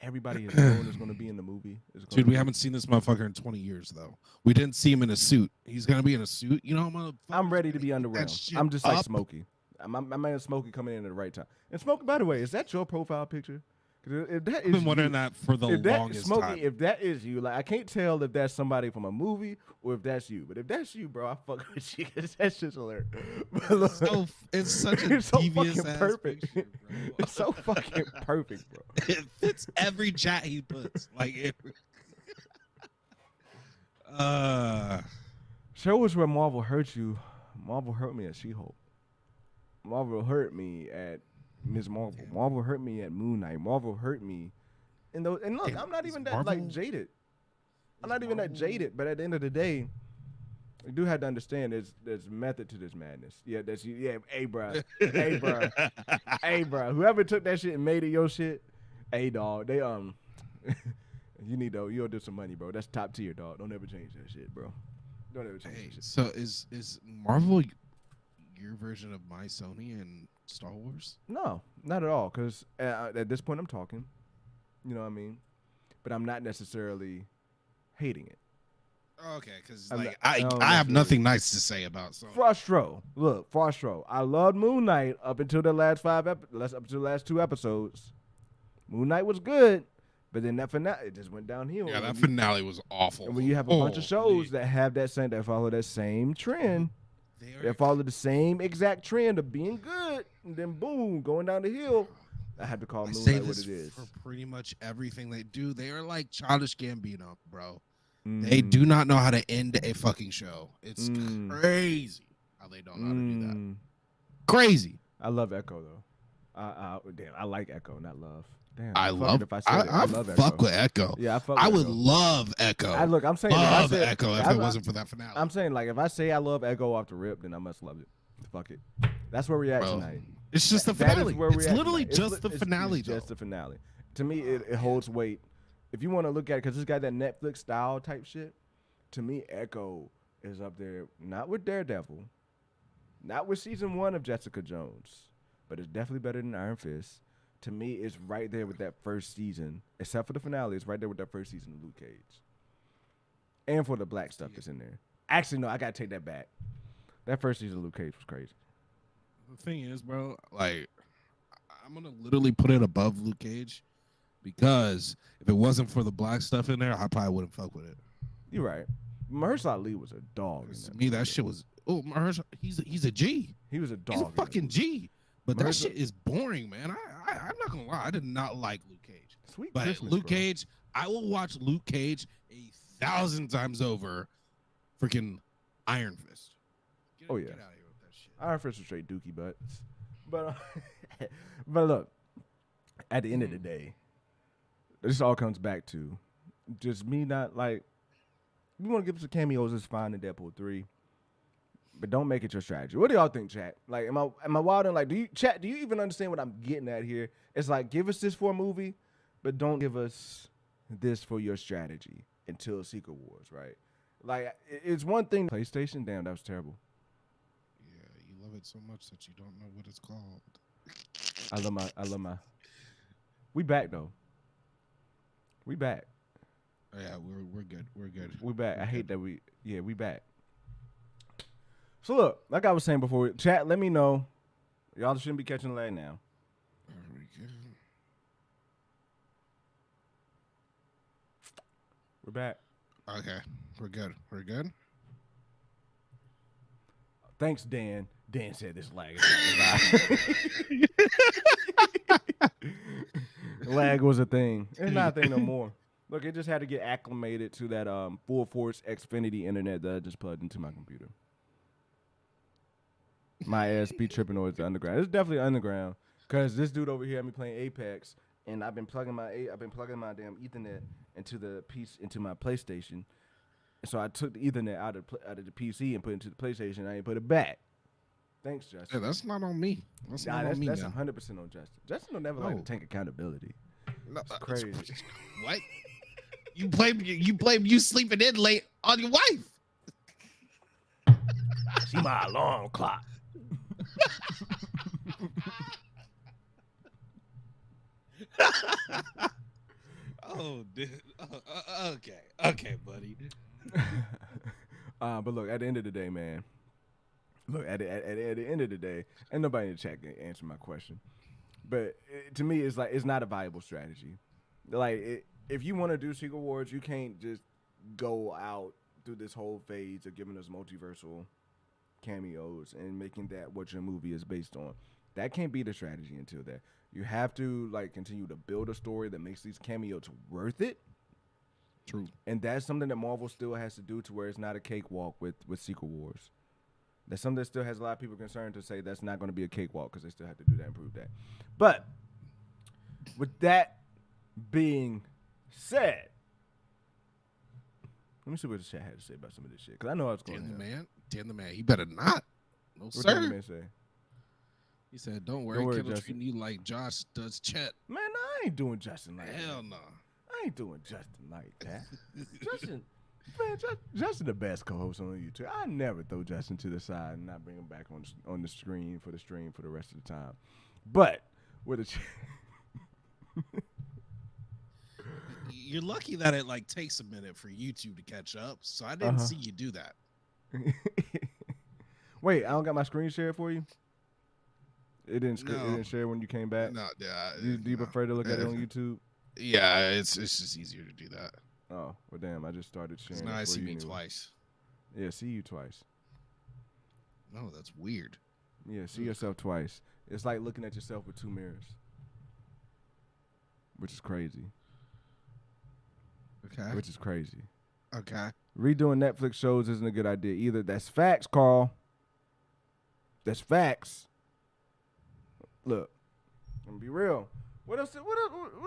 everybody has known is going to be in the movie? Dude, we haven't seen this motherfucker in 20 years though. We didn't see him in a suit. He's gonna be in a suit. You know, I'm ready to be underwhelmed. I'm just like Smokey. My man Smokey coming in at the right time. And Smokey, by the way, is that your profile picture? If that is I've been wondering that for the longest Smokey, time. if that is you, like I can't tell if that's somebody from a movie or if that's you. But if that's you, bro, I fuck with you because that shit's hilarious. So, it's such a it's so devious fucking ass perfect. picture, bro. It's so fucking perfect, bro. It fits every chat he puts. Like, show us where Marvel hurt you. Marvel hurt me at She-Hulk. Marvel hurt me at Ms. Marvel. Damn. Marvel hurt me at Moon Knight. Marvel hurt me. And look, I'm not even that like jaded. I'm not even that jaded. But at the end of the day, you do have to understand there's method to this madness. Yeah, that's you. Yeah, hey, bro. Hey, bro. Hey, bro. Whoever took that shit and made it your shit, hey, dog. They you need to you'll do some money, bro. That's top tier, dog. Don't ever change that shit, bro. Don't ever change that shit. So is Marvel your version of My Sony and Star Wars? No, not at all. Because at this point, I'm talking. You know what I mean? But I'm not necessarily hating it. Okay, because like I have nothing nice to say about Sony. Frostro. I loved Moon Knight up until the last up to the last 2 episodes. Moon Knight was good, but then that finale it just went downhill. Yeah, that finale was awful. And when you have a bunch of shows that have that follow that same trend. They follow the same exact trend of being good, and then boom, going down the hill. I have to call Moon Knight what it is. For pretty much everything they do, they are like Childish Gambino, bro. They do not know how to end a fucking show. It's crazy how they don't know how to do that. Crazy. I love Echo though. Damn, I like Echo, not love. Damn, I love Echo. Fuck with Echo. Yeah, I would love Echo. I'm saying love Echo if it wasn't for that finale. I'm saying like if I say I love Echo off the rip, then I must love it. Fuck it. That's where we're at tonight. It's just the finale. It's literally just the finale. It's just the finale. To me, it holds weight. If you want to look at it, because it's got that Netflix style type shit. To me, Echo is up there, not with Daredevil, not with season 1 of Jessica Jones, but it's definitely better than Iron Fist. To me, it's right there with that first season, except for the finale. It's right there with that first season of Luke Cage. And for the black stuff that's in there. Actually, no, I got to take that back. That first season of Luke Cage was crazy. The thing is, bro, like, I'm going to literally put it above Luke Cage because if it wasn't for the black stuff in there, I probably wouldn't fuck with it. You're right. Mahershala Ali was a dog. To me, that shit was, Mahershala, he's a G. He was a dog. He's a fucking G. But that shit is boring, man. I'm not gonna lie. I did not like Luke Cage. Sweet but Christmas, Luke bro. Cage, I will watch Luke Cage 1,000 times over freaking Iron Fist. Get out of here with that shit. Iron Fist was straight dookie butts. But but look, at the end of the day, this all comes back to just me not like, we want to give some cameos, it's fine in Deadpool 3. But don't make it your strategy. What do y'all think, chat? Like, am I wild? And like, do you even understand what I'm getting at here? It's like, give us this for a movie, but don't give us this for your strategy until Secret Wars, right? Like, it's one thing. PlayStation, damn, that was terrible. Yeah, you love it so much that you don't know what it's called. I love my. We back though. We back. Oh, yeah, we're good. We're good. We back. I hate that we back. So look, like I was saying before, chat, let me know Y'all shouldn't be catching lag now. We're back. Okay, we're good. We're good. Thanks, Dan. Dan said this lag is lag was a thing. It's not a thing no more. Look, it just had to get acclimated to that full force Xfinity internet that I just plugged into my computer. My ass be tripping over the underground. It's definitely underground because this dude over here had me playing Apex, and I've been plugging my damn Ethernet into my PlayStation. So I took the Ethernet out of the PC and put it into the PlayStation. I ain't put it back. Thanks, Justin. Yeah, that's not on me. That's not on me. That's 100% on Justin. Justin will never like to take accountability. No, it's crazy. What? You blame you sleeping in late on your wife. She my alarm clock. Oh, dude. Okay, buddy. But look, at the end of the day, man. Look, at the end of the day, ain't nobody in the chat can answer my question. But to me, it's like it's not a viable strategy. Like, if you want to do Secret Wars, you can't just go out through this whole phase of giving us multiversal cameos and making that what your movie is based on. That can't be the strategy until that. You have to like continue to build a story that makes these cameos worth it. True. And that's something that Marvel still has to do to where it's not a cakewalk with Secret Wars. That's something that still has a lot of people concerned to say that's not going to be a cakewalk because they still have to do that and prove that. But with that being said, let me see what the chat had to say about some of this shit because I know I was going. Dan the man. He better not. No, what sir. did the man say? He said, "Don't worry, Kendall treating you like Josh does Chet." Man, I ain't doing Justin like that. Hell no. I ain't doing Justin like that. Justin, man, Justin the best co-host on YouTube. I never throw Justin to the side and not bring him back on the screen for the stream for the rest of the time. But with a you're lucky that it like takes a minute for YouTube to catch up. So I didn't see you do that. Wait, I don't got my screen shared for you. It didn't share when you came back. No, yeah. Do you prefer to look at it on YouTube? Yeah, it's just easier to do that. Oh, well, damn! I just started sharing. Now I see me anyway. twice. Yeah, see you twice. No, that's weird. Yeah, see yourself twice. It's like looking at yourself with two mirrors, which is crazy. Okay. Which is crazy. Okay. Redoing Netflix shows isn't a good idea either. That's facts, Carl. That's facts. Look, I'm gonna be real. What else?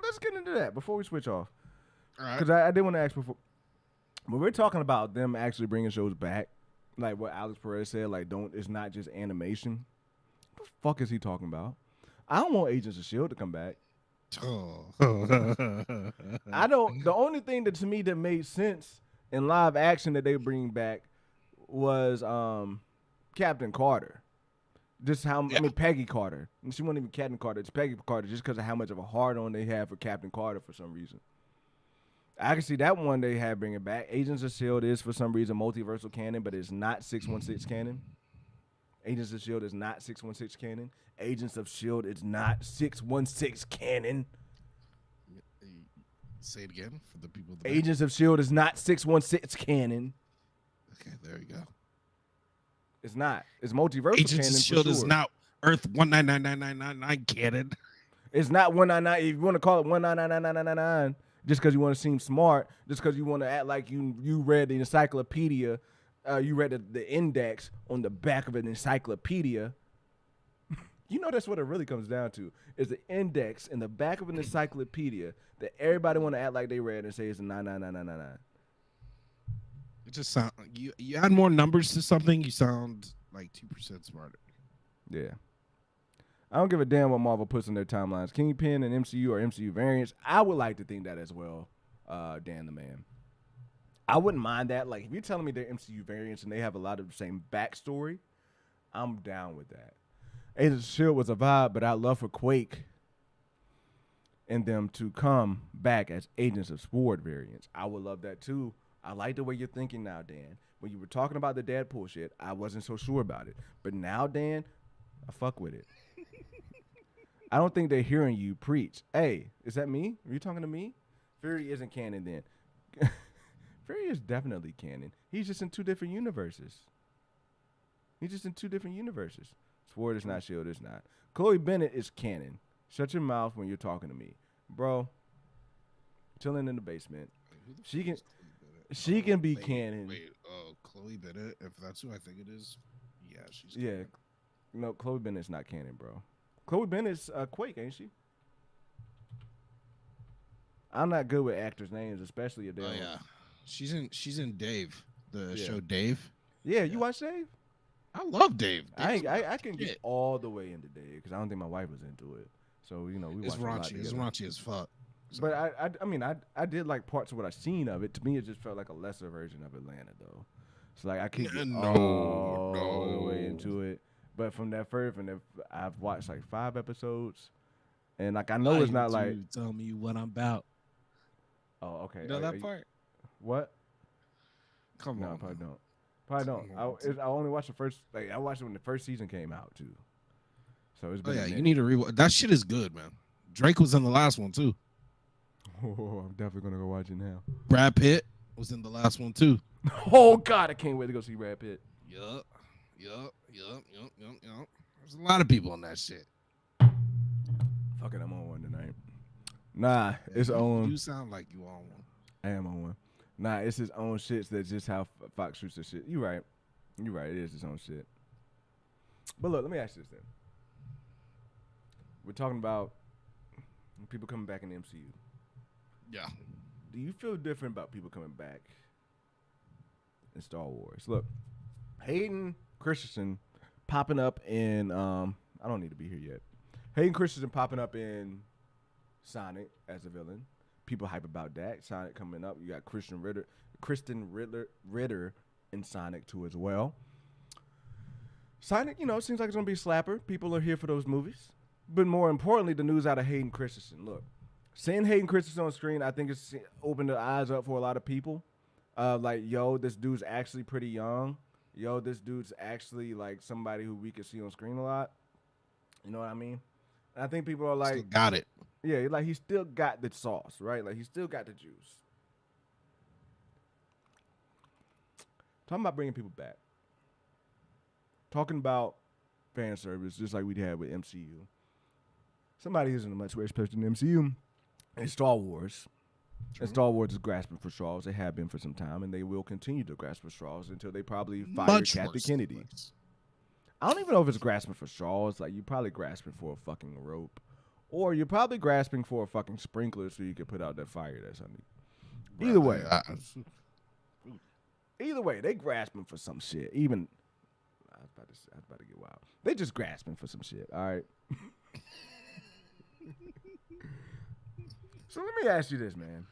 Let's get into that before we switch off. All right. Because I did want to ask before. When we're talking about them actually bringing shows back, like what Alex Perez said, like it's not just animation. What the fuck is he talking about? I don't want Agents of S.H.I.E.L.D. to come back. Oh. I don't. The only thing that to me that made sense in live action that they bring back was Captain Carter. Just how I mean Peggy Carter. And she wasn't even Captain Carter. It's Peggy Carter just because of how much of a hard on they have for Captain Carter for some reason. I can see that one they have bringing back. Agents of S.H.I.E.L.D. is for some reason multiversal canon, but it's not 616 canon. Agents of S.H.I.E.L.D. is not 616 canon. Agents of S.H.I.E.L.D. is not 616 canon. Say it again for the people. Agents of S.H.I.E.L.D. is not 616 canon. Okay, there you go. It's not. It's multiversal Agents canon of S.H.I.E.L.D. for is sure. not Earth 1999999 canon. It's not 199. If you want to call it 1999999, just because you want to seem smart, just because you want to act like you read the encyclopedia, you read the index on the back of an encyclopedia. You know that's what it really comes down to, is the index in the back of an encyclopedia that everybody want to act like they read and say it's a 99999. It just sound you add more numbers to something, you sound like 2% smarter. Yeah. I don't give a damn what Marvel puts in their timelines. Kingpin and MCU or MCU variants. I would like to think that as well, Dan the Man. I wouldn't mind that. Like, if you're telling me they're MCU variants and they have a lot of the same backstory, I'm down with that. Agents of S.H.I.E.L.D. was a vibe, but I'd love for Quake and them to come back as Agents of S.W.O.R.D. variants. I would love that too. I like the way you're thinking now, Dan. When you were talking about the Deadpool shit, I wasn't so sure about it. But now, Dan, I fuck with it. I don't think they're hearing you preach. Hey, is that me? Are you talking to me? Fury isn't canon then. Fury is definitely canon. He's just in two different universes. Sword is not, Shield is not. Chloe Bennett is canon. Shut your mouth when you're talking to me. Bro, chilling in the basement. Wait, She can be canon. Chloe Bennett, if that's who I think it is. Yeah, she's Yeah. canon. No, Chloe Bennett's not canon, bro. Chloe Bennett's Quake, ain't she? I'm not good with actors' names, especially if they're. Oh yeah, she's in Dave, the Yeah. show Dave. Yeah, you watch Dave? I love Dave. I Dave's can shit. get all the way into Dave because I don't think my wife was into it. So we It's watched a lot raunchy. It's together. raunchy as fuck. So, But I did like parts of what I seen of it. To me, it just felt like a lesser version of Atlanta, though. So like I can't get all the way into it. But from that first, I've watched like 5 episodes, and like I know it's not like. Tell me what I'm about. Oh, okay. You know that part? What? Come No, on. I probably don't. Probably don't. I only watched the first. Like I watched it when the first season came out too. So it's Oh been. yeah, you need to rewatch. That shit is good, man. Drake was in the last one too. Oh, I'm definitely gonna go watch it now. Brad Pitt was in the last one too. Oh God, I can't wait to go see Brad Pitt. Yup. There's a lot of people on that shit. Fuck it, I'm on one tonight. Nah, it's on. You sound like you on one. I am on one. Nah, it's his own shit. That's just how Fox shoots the shit. You right. It is his own shit. But look, let me ask you this then. We're talking about people coming back in the MCU. Yeah. Do you feel different about people coming back in Star Wars? Look, Hayden Christensen popping up in I don't need to be here yet. Hayden Christensen popping up in Sonic as a villain. People hype about that. Sonic coming up. You got Kristen Ritter in Sonic 2 as well. Sonic, seems like it's gonna be a slapper. People are here for those movies. But more importantly, the news out of Hayden Christensen. Look, seeing Hayden Christensen on screen, I think it's opened the eyes up for a lot of people. Like, yo, this dude's actually pretty young. Yo, this dude's actually like somebody who we could see on screen a lot. You know what I mean? And I think people are like, Still got it. yeah, like he still got the sauce, right? Like he still got the juice. Talking about bringing people back. Talking about fan service, just like we had with MCU. Somebody who's in a much worse position than MCU is Star Wars. And Star Wars is grasping for straws. They have been for some time, and they will continue to grasp for straws until they probably fire Kathy Kennedy. I don't even know if it's grasping for straws. Like, you're probably grasping for a fucking rope. Or you're probably grasping for a fucking sprinkler so you can put out that fire that's under you. Either way, they grasping for some shit. Even, I was about to get wild. They just grasping for some shit, all right? So let me ask you this, man.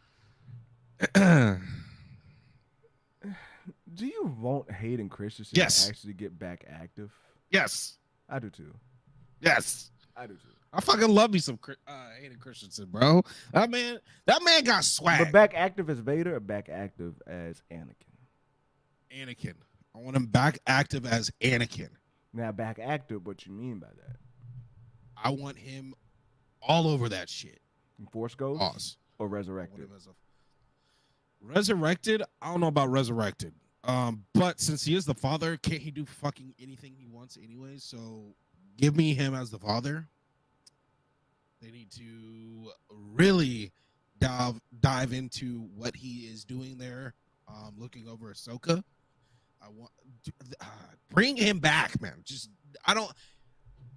Do you want Hayden Christensen to actually get back active? Yes. I do too. Yes. I do too. I fucking love me some Hayden Christensen, bro. That man got swag. But back active as Vader or back active as Anakin? Anakin. I want him back active as Anakin. Now, back active, what you mean by that? I want him all over that shit. Force Ghost or Resurrected? Resurrected? I don't know about Resurrected. But since he is the father, can't he do fucking anything he wants anyway? So give me him as the father. They need to really dive into what he is doing there, looking over Ahsoka. I want bring him back, man.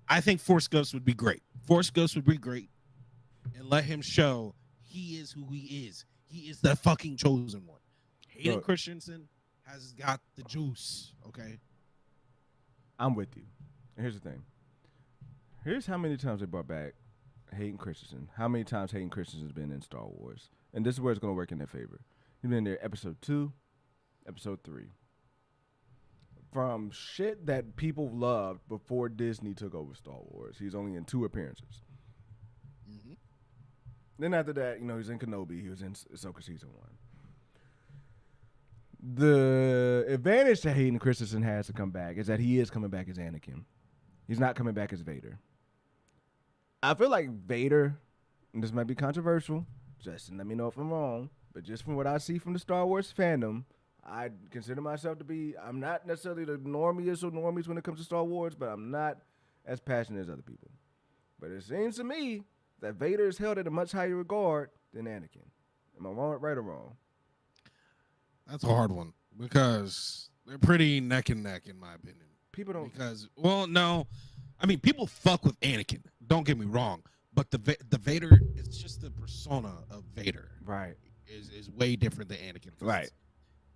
I think Force Ghost would be great. Force Ghost would be great, and let him show he is who he is. He is the fucking chosen one. Hayden Christensen has got the juice. Okay, I'm with you. And here's the thing. Here's how many times they brought back Hayden Christensen. How many times Hayden Christensen's been in Star Wars? And this is where it's going to work in their favor. He's been in there episode 2, episode 3. From shit that people loved before Disney took over Star Wars, he's only in 2 appearances. Mm-hmm. Then after that, he's in Kenobi. He was in Ahsoka season 1. The advantage that Hayden Christensen has to come back is that he is coming back as Anakin. He's not coming back as Vader. I feel like Vader, and this might be controversial, Justin, let me know if I'm wrong, but just from what I see from the Star Wars fandom, I consider myself to be, I'm not necessarily the normies or normies when it comes to Star Wars, but I'm not as passionate as other people. But it seems to me that Vader is held at a much higher regard than Anakin. Am I wrong, right or wrong? That's a hard one because they're pretty neck and neck in my opinion. People don't. Because no, I mean people fuck with Anakin. Don't get me wrong, but the Vader, it's just the persona of Vader. Right. Is way different than Anakin. Right.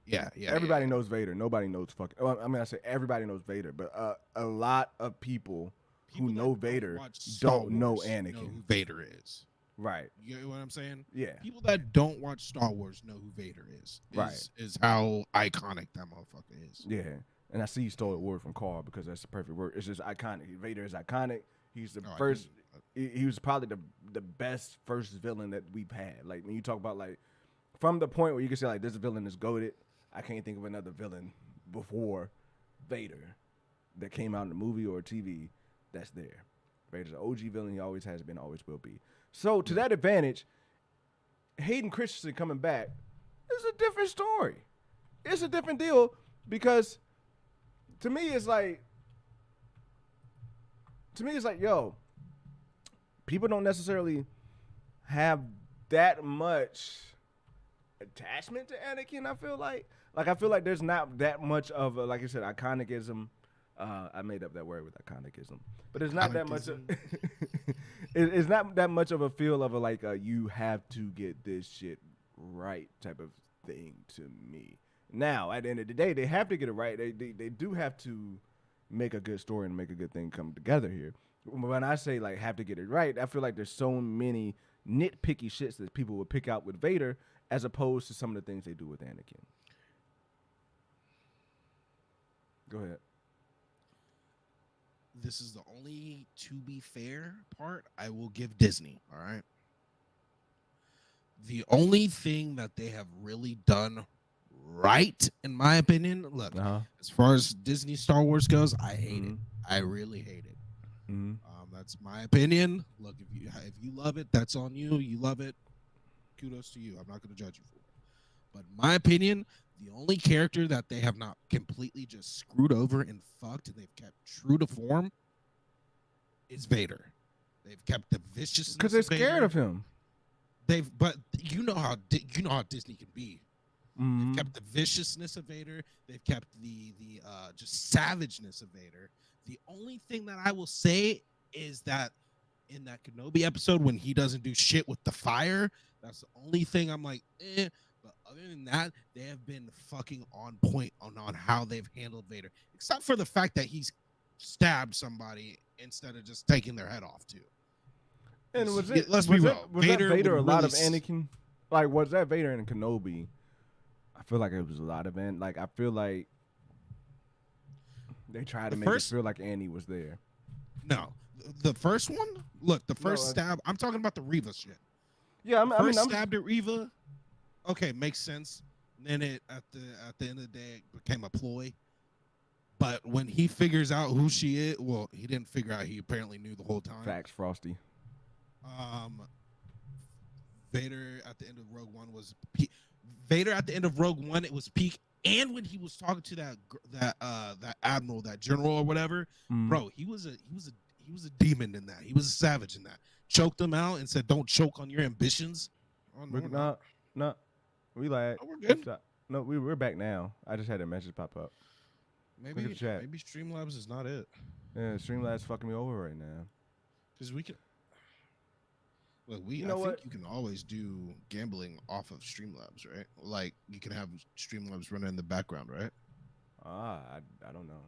Yeah. Everybody knows Vader. Nobody knows fucking. Well, I mean, I say everybody knows Vader, but a lot of people who know Vader don't know Anakin. Know who Vader is. Right. You know what I'm saying? Yeah. People that don't watch Star Wars know who Vader is. Right. Is how iconic that motherfucker is. Yeah. And I see you stole a word from Carl because that's the perfect word. It's just iconic. Vader is iconic. He's the first. He was probably the best first villain that we've had. Like when you talk about like from the point where you can say like this villain is goated, I can't think of another villain before Vader that came out in the movie or TV that's there. Vader's an OG villain. He always has been, always will be. So to that advantage, Hayden Christensen coming back is a different story. It's a different deal because to me it's like, yo, people don't necessarily have that much attachment to Anakin. I feel like there's not that much of a, like I said, iconicism. I made up that word with iconicism, but it's not that much. It's not that much of a feel of a like you have to get this shit right type of thing to me. Now, at the end of the day, they have to get it right. They do have to make a good story and make a good thing come together here. When I say like have to get it right, I feel like there's so many nitpicky shits that people would pick out with Vader as opposed to some of the things they do with Anakin. Go ahead. This is the only to be fair part I will give Disney, all right? The only thing that they have really done right, in my opinion, look, as far as Disney Star Wars goes, I hate it. I really hate it. That's my opinion. Look, if you love it, that's on you. You love it, kudos to you. I'm not going to judge you for it. But in my opinion, the only character that they have not completely just screwed over and fucked and they've kept true to form is Vader. They've kept the viciousness because they're scared of him. But you know how Disney can be. They've kept the viciousness of Vader. They've kept the just savageness of Vader. The only thing that I will say is that in that Kenobi episode when he doesn't do shit with the fire, that's the only thing I'm like, eh. But other than that, they have been fucking on point on how they've handled Vader, except for the fact that he's stabbed somebody instead of just taking their head off too. And was Vader that Vader a lot of Anakin? Like, was that Vader in Kenobi? I feel like it was a lot of like I feel like they tried to make it feel like Annie was there. No, the first one. Look, the first stab. I'm talking about the Reva shit. Yeah, I'm stabbed at Reva. Okay, makes sense. Then it at the end of the day it became a ploy. But when he figures out who she is, well, he didn't figure out. He apparently knew the whole time. Facts, Frosty. Vader at the end of Rogue One was peak. Vader at the end of Rogue One, it was peak. And when he was talking to that admiral, that general or whatever, bro, he was a demon in that. He was a savage in that. Choked him out and said, "Don't choke on your ambitions." No, we like. Oh, we're good. No, we're back now. I just had a message pop up. Maybe Streamlabs is not it. Yeah, Streamlabs fucking me over right now. Because we can. Look, I think you can always do gambling off of Streamlabs, right? Like you can have Streamlabs running in the background, right? I don't know.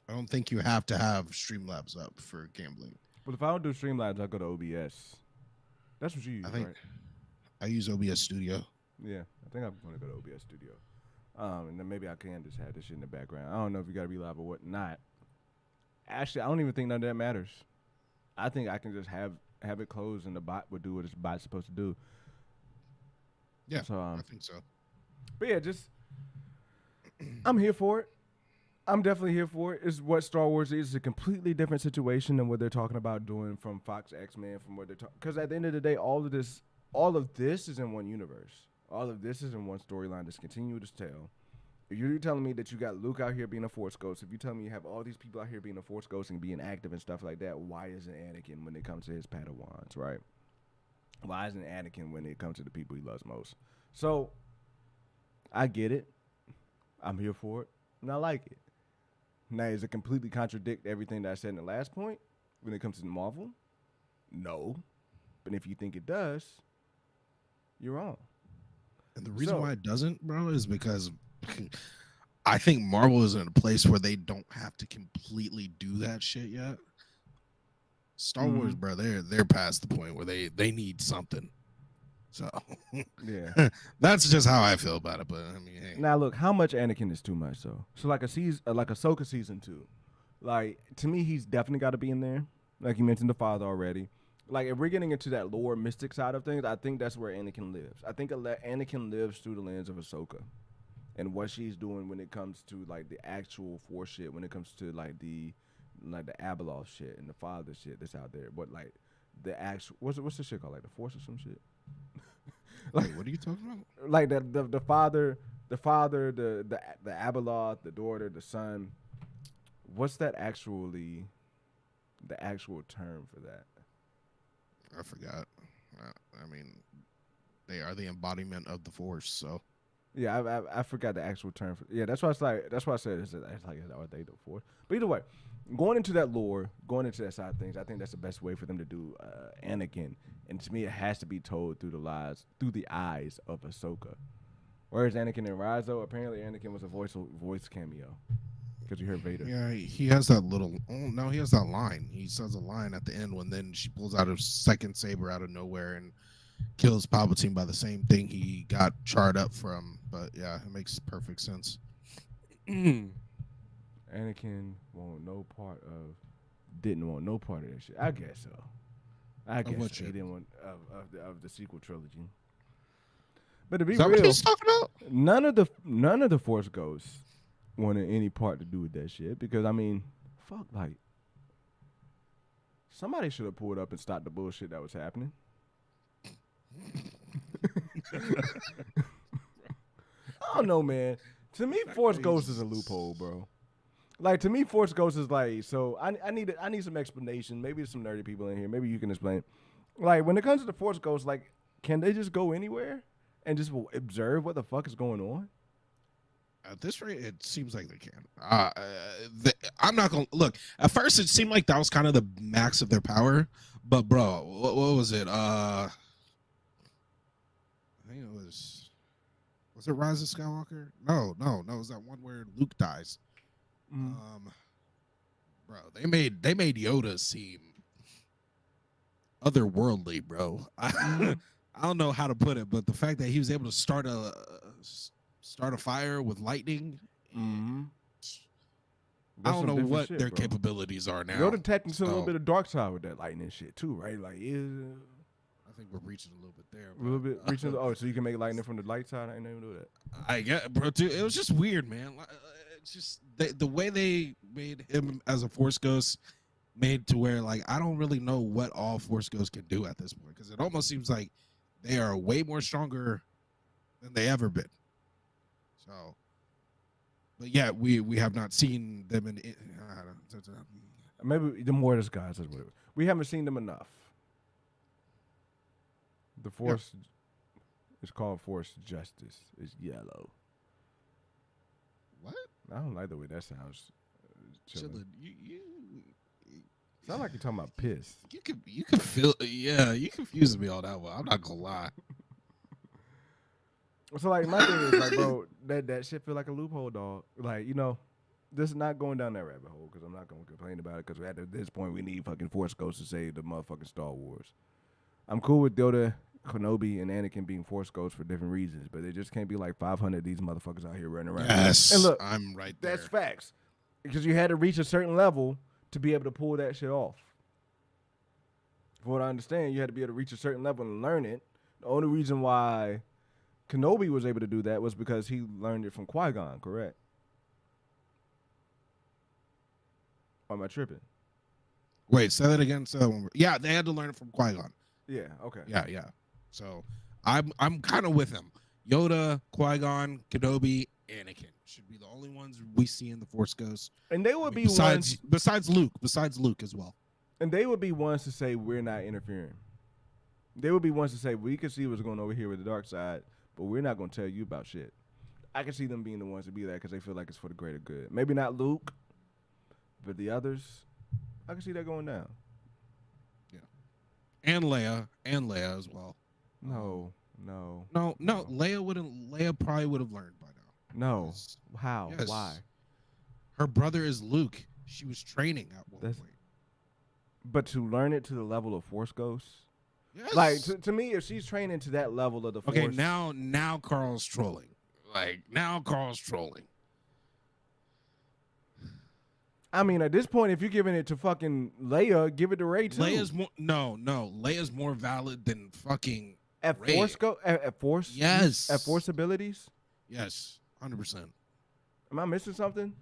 I don't think you have to have Streamlabs up for gambling. But if I don't do Streamlabs, I go to OBS. That's what you use, right? I use OBS Studio. Yeah, I think I'm going to go to OBS Studio. And then maybe I can just have this shit in the background. I don't know if you got to be live or whatnot. Actually, I don't even think none of that matters. I think I can just have it closed and the bot would do what the bot's supposed to do. Yeah, so, I think so. But yeah, just I'm here for it. I'm definitely here for it. It's what Star Wars is. It's a completely different situation than what they're talking about doing from Fox X-Men, from what they're talking. Because at the end of the day, all of this is in one universe. All of this is in one storyline that's continued to tell. If you're telling me that you got Luke out here being a Force ghost, if you tell me you have all these people out here being a Force ghost and being active and stuff like that, why isn't Anakin when it comes to his Padawans, right? Why isn't Anakin when it comes to the people he loves most? So, I get it. I'm here for it, and I like it. Now, does it completely contradict everything that I said in the last point when it comes to Marvel? No. But if you think it does, you're wrong. And the reason why it doesn't, bro, is because I think Marvel is in a place where they don't have to completely do that shit yet. Star Wars, bro, they're past the point where they need something. So yeah, that's just how I feel about it. But I mean, hey. Now look, how much Anakin is too much though? So like Ahsoka season 2, like to me he's definitely got to be in there. Like you mentioned the father already. Like if we're getting into that lore mystic side of things, I think that's where Anakin lives. I think Anakin lives through the lens of Ahsoka and what she's doing when it comes to like the actual Force shit, when it comes to like the Abeloth shit and the father shit that's out there. But like the actual what's the shit called, like the Force or some shit? Like, wait, what are you talking about? Like the father, the Abeloth, the daughter, the son. What's that actually? The actual term for that? I forgot. I mean, they are the embodiment of the Force. So yeah, I forgot the actual term. That's why it's like that's why I said it's like are they the Force? But either way, going into that lore, going into that side of things, I think that's the best way for them to do Anakin. And to me, it has to be told through the eyes of Ahsoka. Whereas Anakin in Rise, though, apparently Anakin was a voice cameo because you heard Vader. Yeah, he has that little. Oh no, he has that line. He says a line at the end when then she pulls out her second saber out of nowhere and kills Palpatine by the same thing he got charred up from. But yeah, it makes perfect sense. Anakin didn't want no part of that shit. I guess so. I guess so. He didn't want of the sequel trilogy. But to be real, what he's talking about? None of the Force ghosts wanted any part to do with that shit because I mean, fuck, like somebody should have pulled up and stopped the bullshit that was happening. I don't know, man. To me, Force Ghost is a loophole, bro. Like to me, Force Ghost is like so. I need some explanation. Maybe there's some nerdy people in here. Maybe you can explain. Like when it comes to the Force Ghost, like can they just go anywhere and just observe what the fuck is going on? At this rate, it seems like they can. I'm not gonna look. At first, it seemed like that was kind of the max of their power. But bro, what was it? I think it was. Was it Rise of Skywalker? No. It was that one where Luke dies. Bro, they made Yoda seem otherworldly, bro. I don't know how to put it, but the fact that he was able to start a fire with lightning. I don't know what their capabilities are now. Yoda technically a little bit of dark side with that lightning shit too, right? Like, I think we're reaching a little bit there. A little bit reaching. So you can make lightning from the light side. I didn't even do that. I get, bro. Dude, it was just weird, man. It's just the way they made him as a Force Ghost made to where like I don't really know what all Force Ghosts can do at this point because it almost seems like they are way more stronger than they ever been. So, but yeah, we have not seen them in. Maybe the more disguises, whatever. We haven't seen them enough. The Force is called Force Justice. It's yellow. What? I don't like the way that sounds. Chillin'. You sound like you're talking about piss. You can feel. Yeah, you confused me on that one. I'm not gonna lie. So like my thing is like, bro, that shit feel like a loophole, dog. Like this is not going down that rabbit hole because I'm not gonna complain about it because at this point we need fucking Force Ghosts to save the motherfucking Star Wars. I'm cool with Yoda, Kenobi, and Anakin being Force Ghosts for different reasons, but it just can't be like 500 of these motherfuckers out here running around. Yes, and look, I'm right there. That's facts because you had to reach a certain level to be able to pull that shit off. From what I understand, you had to be able to reach a certain level and learn it. The only reason why Kenobi was able to do that was because he learned it from Qui-Gon, correct? Or am I tripping? Wait, say that again. Say that one more. Yeah, they had to learn it from Qui-Gon. Yeah. Okay. Yeah. So I'm kind of with him. Yoda, Qui-Gon, Kenobi, Anakin should be the only ones we see in the Force Ghosts. And they would be besides ones. Besides Luke as well. And they would be ones to say we're not interfering. They would be ones to say we can see what's going on over here with the dark side, but we're not going to tell you about shit. I can see them being the ones to be there because they feel like it's for the greater good. Maybe not Luke, but the others, I can see that going down. Yeah, and Leia as well. No. Leia probably would have learned by now. No, how? Yes. Why? Her brother is Luke. She was training at one point. But to learn it to the level of Force Ghosts. Yes. Like to me, if she's training to that level of the Force. Okay, now Carl's trolling. I mean, at this point, if you're giving it to fucking Leia, give it to Rey too. Leia's more valid than fucking at Rey. At Force. Yes. At Force abilities. Yes, 100%. Am I missing something?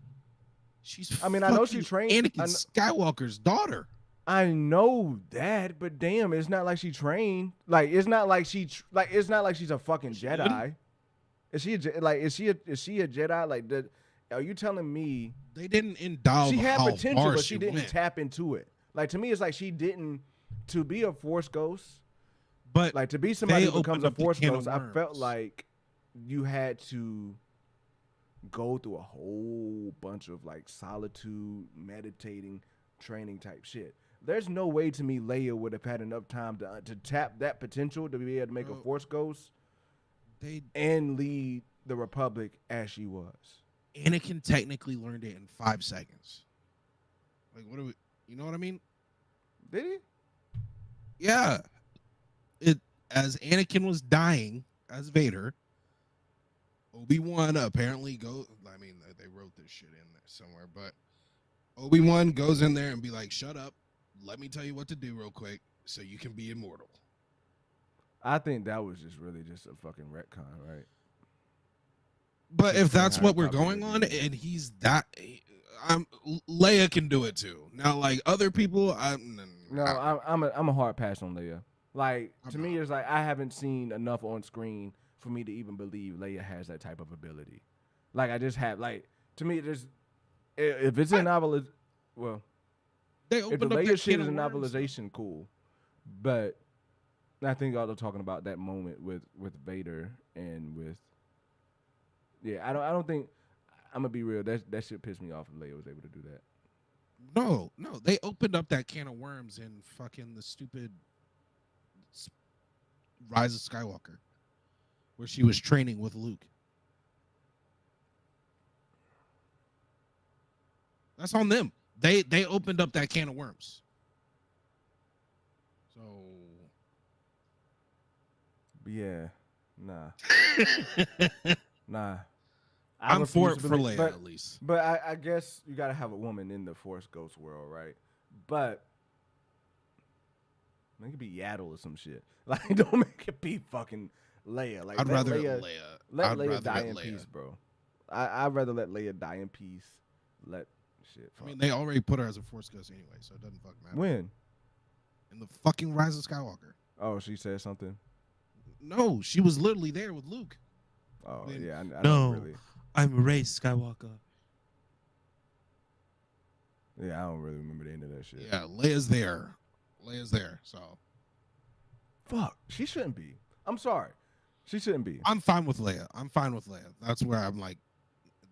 I know she trained Anakin Skywalker's daughter. I know that, but damn, it's not like she trained. Like it's not like she's a fucking Jedi. Is she a Jedi? Like, are you telling me they didn't endow? She had potential, but she didn't went. tap into it. Like to me, it's like she didn't to be a Force ghost. But like to be somebody who becomes a Force ghost, I felt like you had to go through a whole bunch of like solitude, meditating, training type shit. There's no way to me Leia would have had enough time to tap that potential to be able to make a Force ghost and lead the Republic as she was. Anakin technically learned it in 5 seconds. Like, what do we? You know what I mean? Did he? Yeah. As Anakin was dying as Vader, Obi-Wan apparently they wrote this shit in there somewhere, but Obi-Wan goes in there and be like, "Shut up. Let me tell you what to do real quick so you can be immortal." I think that was just a fucking retcon, right? But if that's what we're going on, and he's that, Leia can do it too. Now, like other people, I'm a hard pass on Leia. Like to me, it's like I haven't seen enough on screen for me to even believe Leia has that type of ability. Like I just have like to me, if it's a novelization, well, if the Leia shit is a novelization, cool. But I think y'all are talking about that moment with Vader and with. Yeah, I don't think I'm gonna be real. That shit pissed me off if Leia was able to do that. No, they opened up that can of worms in fucking the stupid Rise of Skywalker, where she was training with Luke. That's on them. They opened up that can of worms. So yeah, nah. Nah. I'm for it for Leia at least. But I guess you gotta have a woman in the Force Ghost world, right? But make it be Yaddle or some shit. Like don't make it be fucking Leia. Like I'd rather Leia. Let Leia die in peace, bro. I'd rather let Leia die in peace. Let shit. I mean, they already put her as a Force Ghost anyway, so it doesn't fucking matter. When? In the fucking Rise of Skywalker. Oh, she said something. No, she was literally there with Luke. Oh yeah, I no, don't really. I'm Rey Skywalker. Yeah, I don't really remember the end of that shit. Yeah, Leia's there. So fuck, she shouldn't be. I'm sorry, she shouldn't be. I'm fine with Leia. That's where I'm like,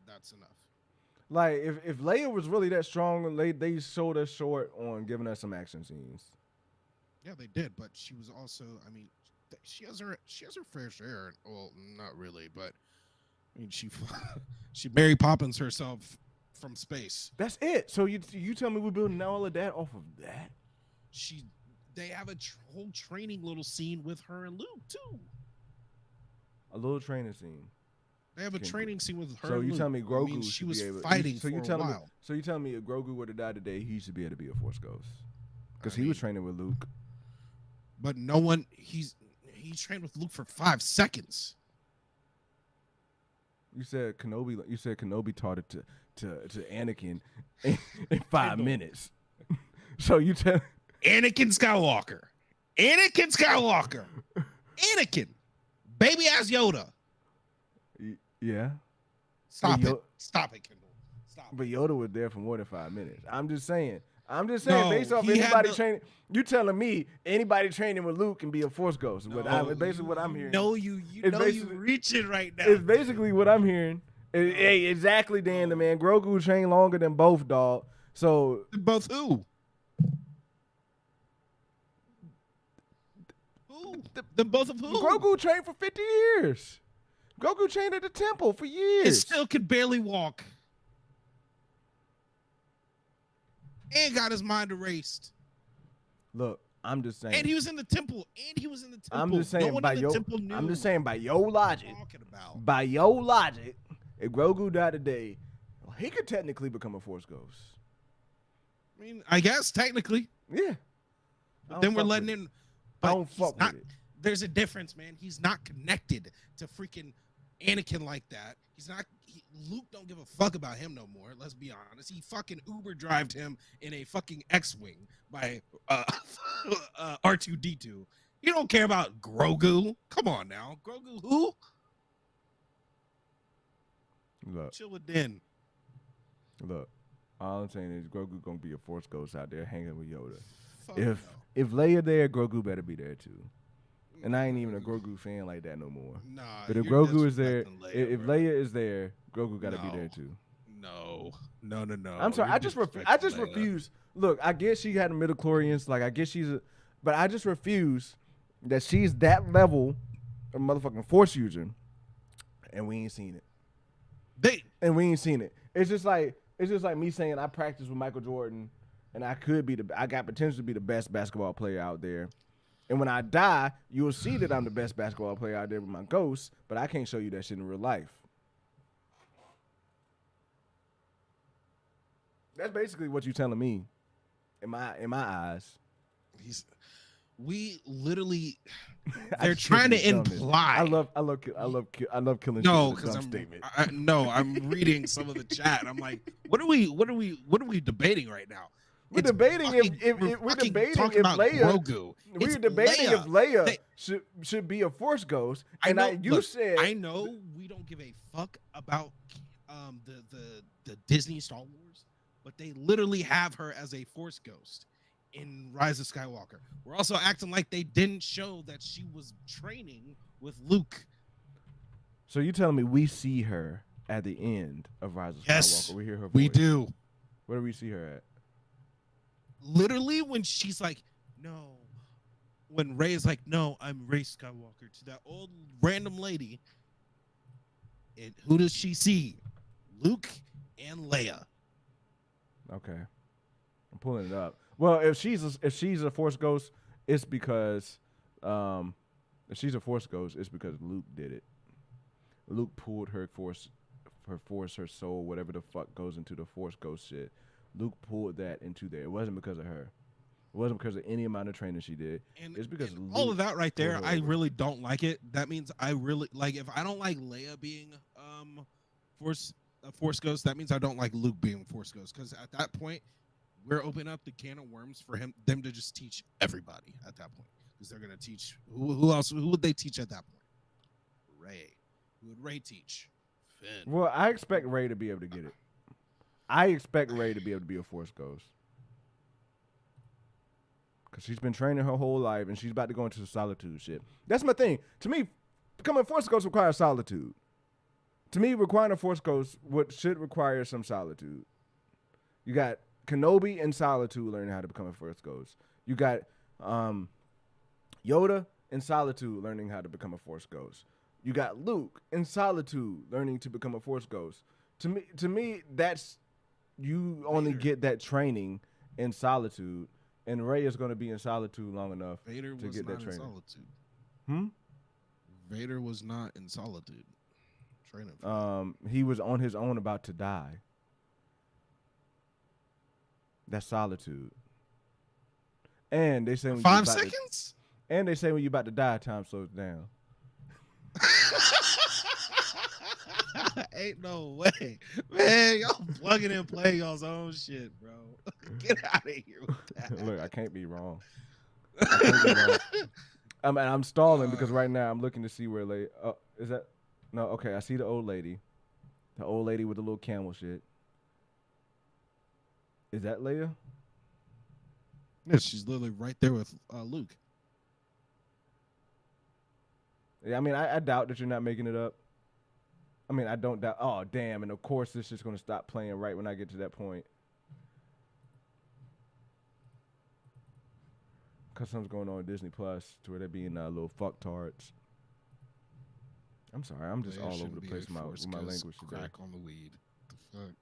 that's enough. Like if Leia was really that strong, they showed us short on giving us some action scenes. Yeah, they did, but she was also. I mean, she has her fair share. Well, not really, but I mean, she Mary Poppins herself from space. That's it. So you tell me we're building all of that off of that? They have a whole training little scene with her and Luke too. A little training scene. They have a training scene with her. So you tell me Grogu? I mean, she was able, fighting so for you a while. So you tell me if Grogu were to die today, he should be able to be a Force Ghost because he was training with Luke. But no one. He trained with Luke for 5 seconds. You said Kenobi taught it to Anakin in 5 minutes. So you tell Anakin Skywalker. Anakin. Baby ass Yoda. Yeah. Stop But it. Stop it, Kendall. Stop it. But Yoda was there for more than 5 minutes. I'm just saying, No, based off he had anybody to- training, you telling me anybody training with Luke can be a Force ghost. Basically what I'm hearing. You It's know you basically- reaching right now. It's basically what I'm hearing. Hey, exactly, Dan the man. Grogu trained longer than both, dog. So Both who? Who? Then both of who? Grogu trained for 50 years. Grogu trained at the temple for years. He still could barely walk. And got his mind erased. Look, I'm just saying. And he was in the temple. I'm just saying No one by in the your. temple knew I'm just saying by your logic. what talking about. By your logic, if Grogu died today, he could technically become a Force ghost. I mean, I guess technically. Yeah. But then we're letting in. I But don't he's fuck not, with it. There's a difference, man. He's not connected to freaking Anakin like that. He's not. Luke don't give a fuck about him no more. Let's be honest. He fucking Uber drived him in a fucking X-wing by R2D2. You don't care about Grogu. Come on now, Grogu. Who? Look, Chill with Den. look. All I'm saying is Grogu gonna be a Force ghost out there hanging with Yoda. Fuck If Leia there, Grogu better be there too. And I ain't even a Grogu fan like that no more. Nah, But if you're Grogu is there, disrespecting Leia, if bro. Leia is there, Grogu gotta be No. there too. No. I'm sorry. You're I just disrespecting Leia. refuse. Look, I guess she had midichlorians. Like I guess but I just refuse that she's that level of motherfucking Force user, and we ain't seen it. It's just like me saying I practice with Michael Jordan, and I got potential to be the best basketball player out there. And when I die, you'll see that I'm the best basketball player out there with my ghost, but I can't show you that shit in real life. That's basically what you're telling me, in my eyes. We literally. I They're just trying to think it's dumbest. imply. I love killing. No, because because statement. I'm reading some of the chat. And I'm like, what are we debating right now? We're debating if Leia. Grogu. We're It's debating if Leia. Leia should be a Force ghost. I And know. you look, said I know we don't give a fuck about the Disney Star Wars, but they literally have her as a Force ghost in Rise of Skywalker. We're also acting like they didn't show that she was training with Luke. So you telling me we see her at the end of Rise of Yes, Skywalker? We hear her voice. We do. Where do we see her at? Literally, when she's like, no. When Rey is like, no, I'm Rey Skywalker, to that old random lady. And who does she see? Luke and Leia. Okay, I'm pulling it up. Well, if she's a Force ghost, it's because if she's a Force ghost, it's because Luke did it. Luke pulled her force, her soul, whatever the fuck goes into the Force ghost shit. Luke pulled that into there. It wasn't because of her. It wasn't because of any amount of training she did. And it's because and all of that right there, pulled her I over. really don't like it. That means I really like. If I don't like Leia being a Force ghost, that means I don't like Luke being a Force ghost. Because at that point, we're opening up the can of worms for them to just teach everybody at that point. Because they're gonna teach who else? Who would they teach at that point? Rey. Who would Rey teach? Finn. Well, I expect Rey to be able to get it. I expect Rey to be able to be a Force ghost. Because she's been training her whole life, and she's about to go into the solitude shit. That's my thing. To me, becoming a Force ghost requires solitude. To me, requiring a Force ghost should require some solitude. You got Kenobi in solitude learning how to become a Force ghost. You got Yoda in solitude learning how to become a Force ghost. You got Luke in solitude learning to become a Force ghost. To me, that's you only get that training in solitude, and Rey is going to be in solitude long enough Vader to was get not that in training. solitude. Vader was not in solitude. Training. He was on his own about to die. That's solitude. And they say when 5 seconds. And they say when you're about to die, time slows down. Ain't no way, man. Y'all plugging and playing y'all's own shit, bro. Get out of here with that. Look, I can't be wrong. I can't be wrong. I'm stalling because right now I'm looking to see where is that? No, okay. I see the old lady with the little camel shit. Is that Leia? Yeah, she's literally right there with Luke. Yeah, I mean, I doubt that you're not making it up. I mean, I don't doubt. Oh, damn! And of course, this is going to stop playing right when I get to that point. Because something's going on with Disney Plus to where they're being little fucktards. I'm sorry, I'm just all over the place with my language today. Crack on the weed. The fuck?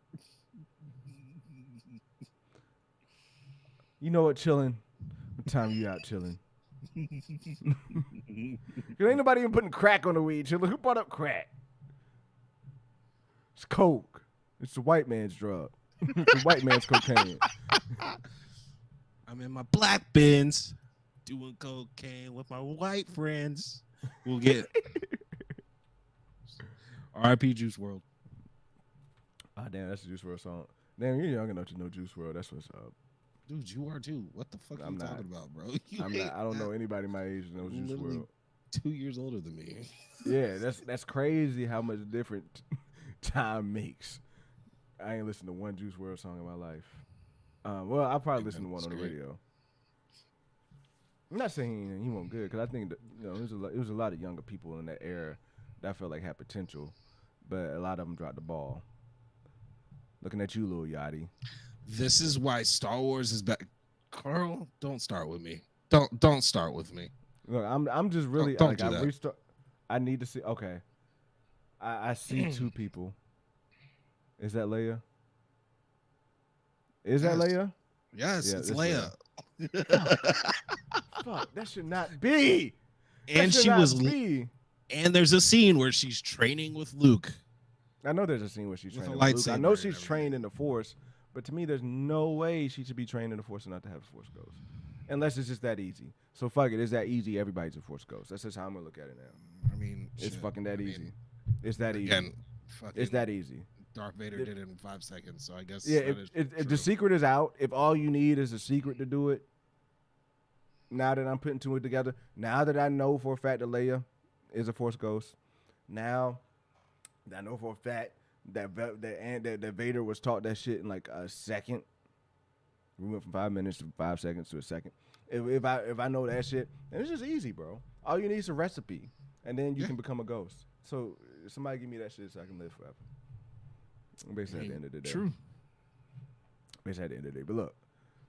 You know what, chilling? What time you out chilling? There ain't nobody even putting crack on the weed, chilling. Who brought up crack? It's coke. It's the white man's drug. It's the white man's cocaine. I'm in my black bins doing cocaine with my white friends. We'll get R.I.P. Juice WRLD. Oh, damn, that's a Juice WRLD song. Damn, you're young enough to know Juice WRLD. That's what's up. Dude, you are too. What the fuck are you talking about, bro? I don't know anybody my age that knows Juice WRLD. 2 years older than me. Yeah, that's crazy how much different time makes. I ain't listened to one Juice WRLD song in my life. Well, I'll probably listen to one on the radio. I'm not saying he won't good because I think that, it was a lot of younger people in that era that I felt like had potential, but a lot of them dropped the ball. Looking at you, Lil Yachty. This is why Star Wars is back. Carl, don't start with me. Don't start with me. Look, I'm just really don't do that. I need to see. Okay, I see two people. Is that Leia? Is that Leia? Yes, Yeah, it's Leia. Fuck, that should not be. And and there's a scene where she's training with Luke. I know there's a scene where she's With training a with Luke. I know lightsaber she's and trained in the Force, but to me, there's no way she should be trained in the Force and not to have a Force Ghost. Unless it's just that easy. So fuck it, it's that easy. Everybody's a Force Ghost. That's just how I'm gonna look at it now. I mean, It's fucking that easy. It's that easy. Again, It's that easy. Darth Vader did it in 5 seconds, so I guess. Yeah, if the secret is out, if all you need is a secret to do it, now that I'm putting two together, now that I know for a fact that Leia is a Force Ghost, now that I know for a fact that Vader was taught that shit in like a second. We went from 5 minutes to 5 seconds to a second. If I know that shit, then it's just easy, bro. All you need is a recipe, and then you can become a ghost. So somebody give me that shit so I can live forever. Basically, at the end of the day. True. Basically, at the end of the day. But look,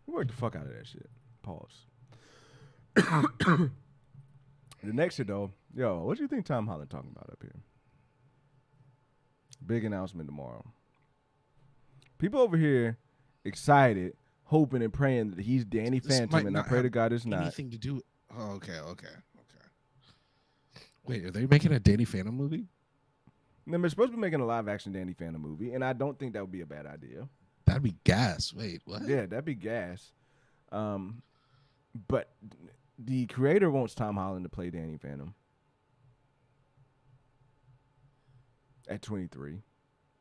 we worked the fuck out of that shit. Pause. The next shit, though, what do you think Tom Holland talking about up here? Big announcement tomorrow. People over here excited, hoping and praying that he's Danny Phantom, and I pray to God it's not. Anything to do? Oh, okay. Wait, are they making a Danny Phantom movie? They're supposed to be making a live-action Danny Phantom movie, and I don't think that would be a bad idea. That'd be gas. Wait, what? Yeah, that'd be gas. But the creator wants Tom Holland to play Danny Phantom at 23.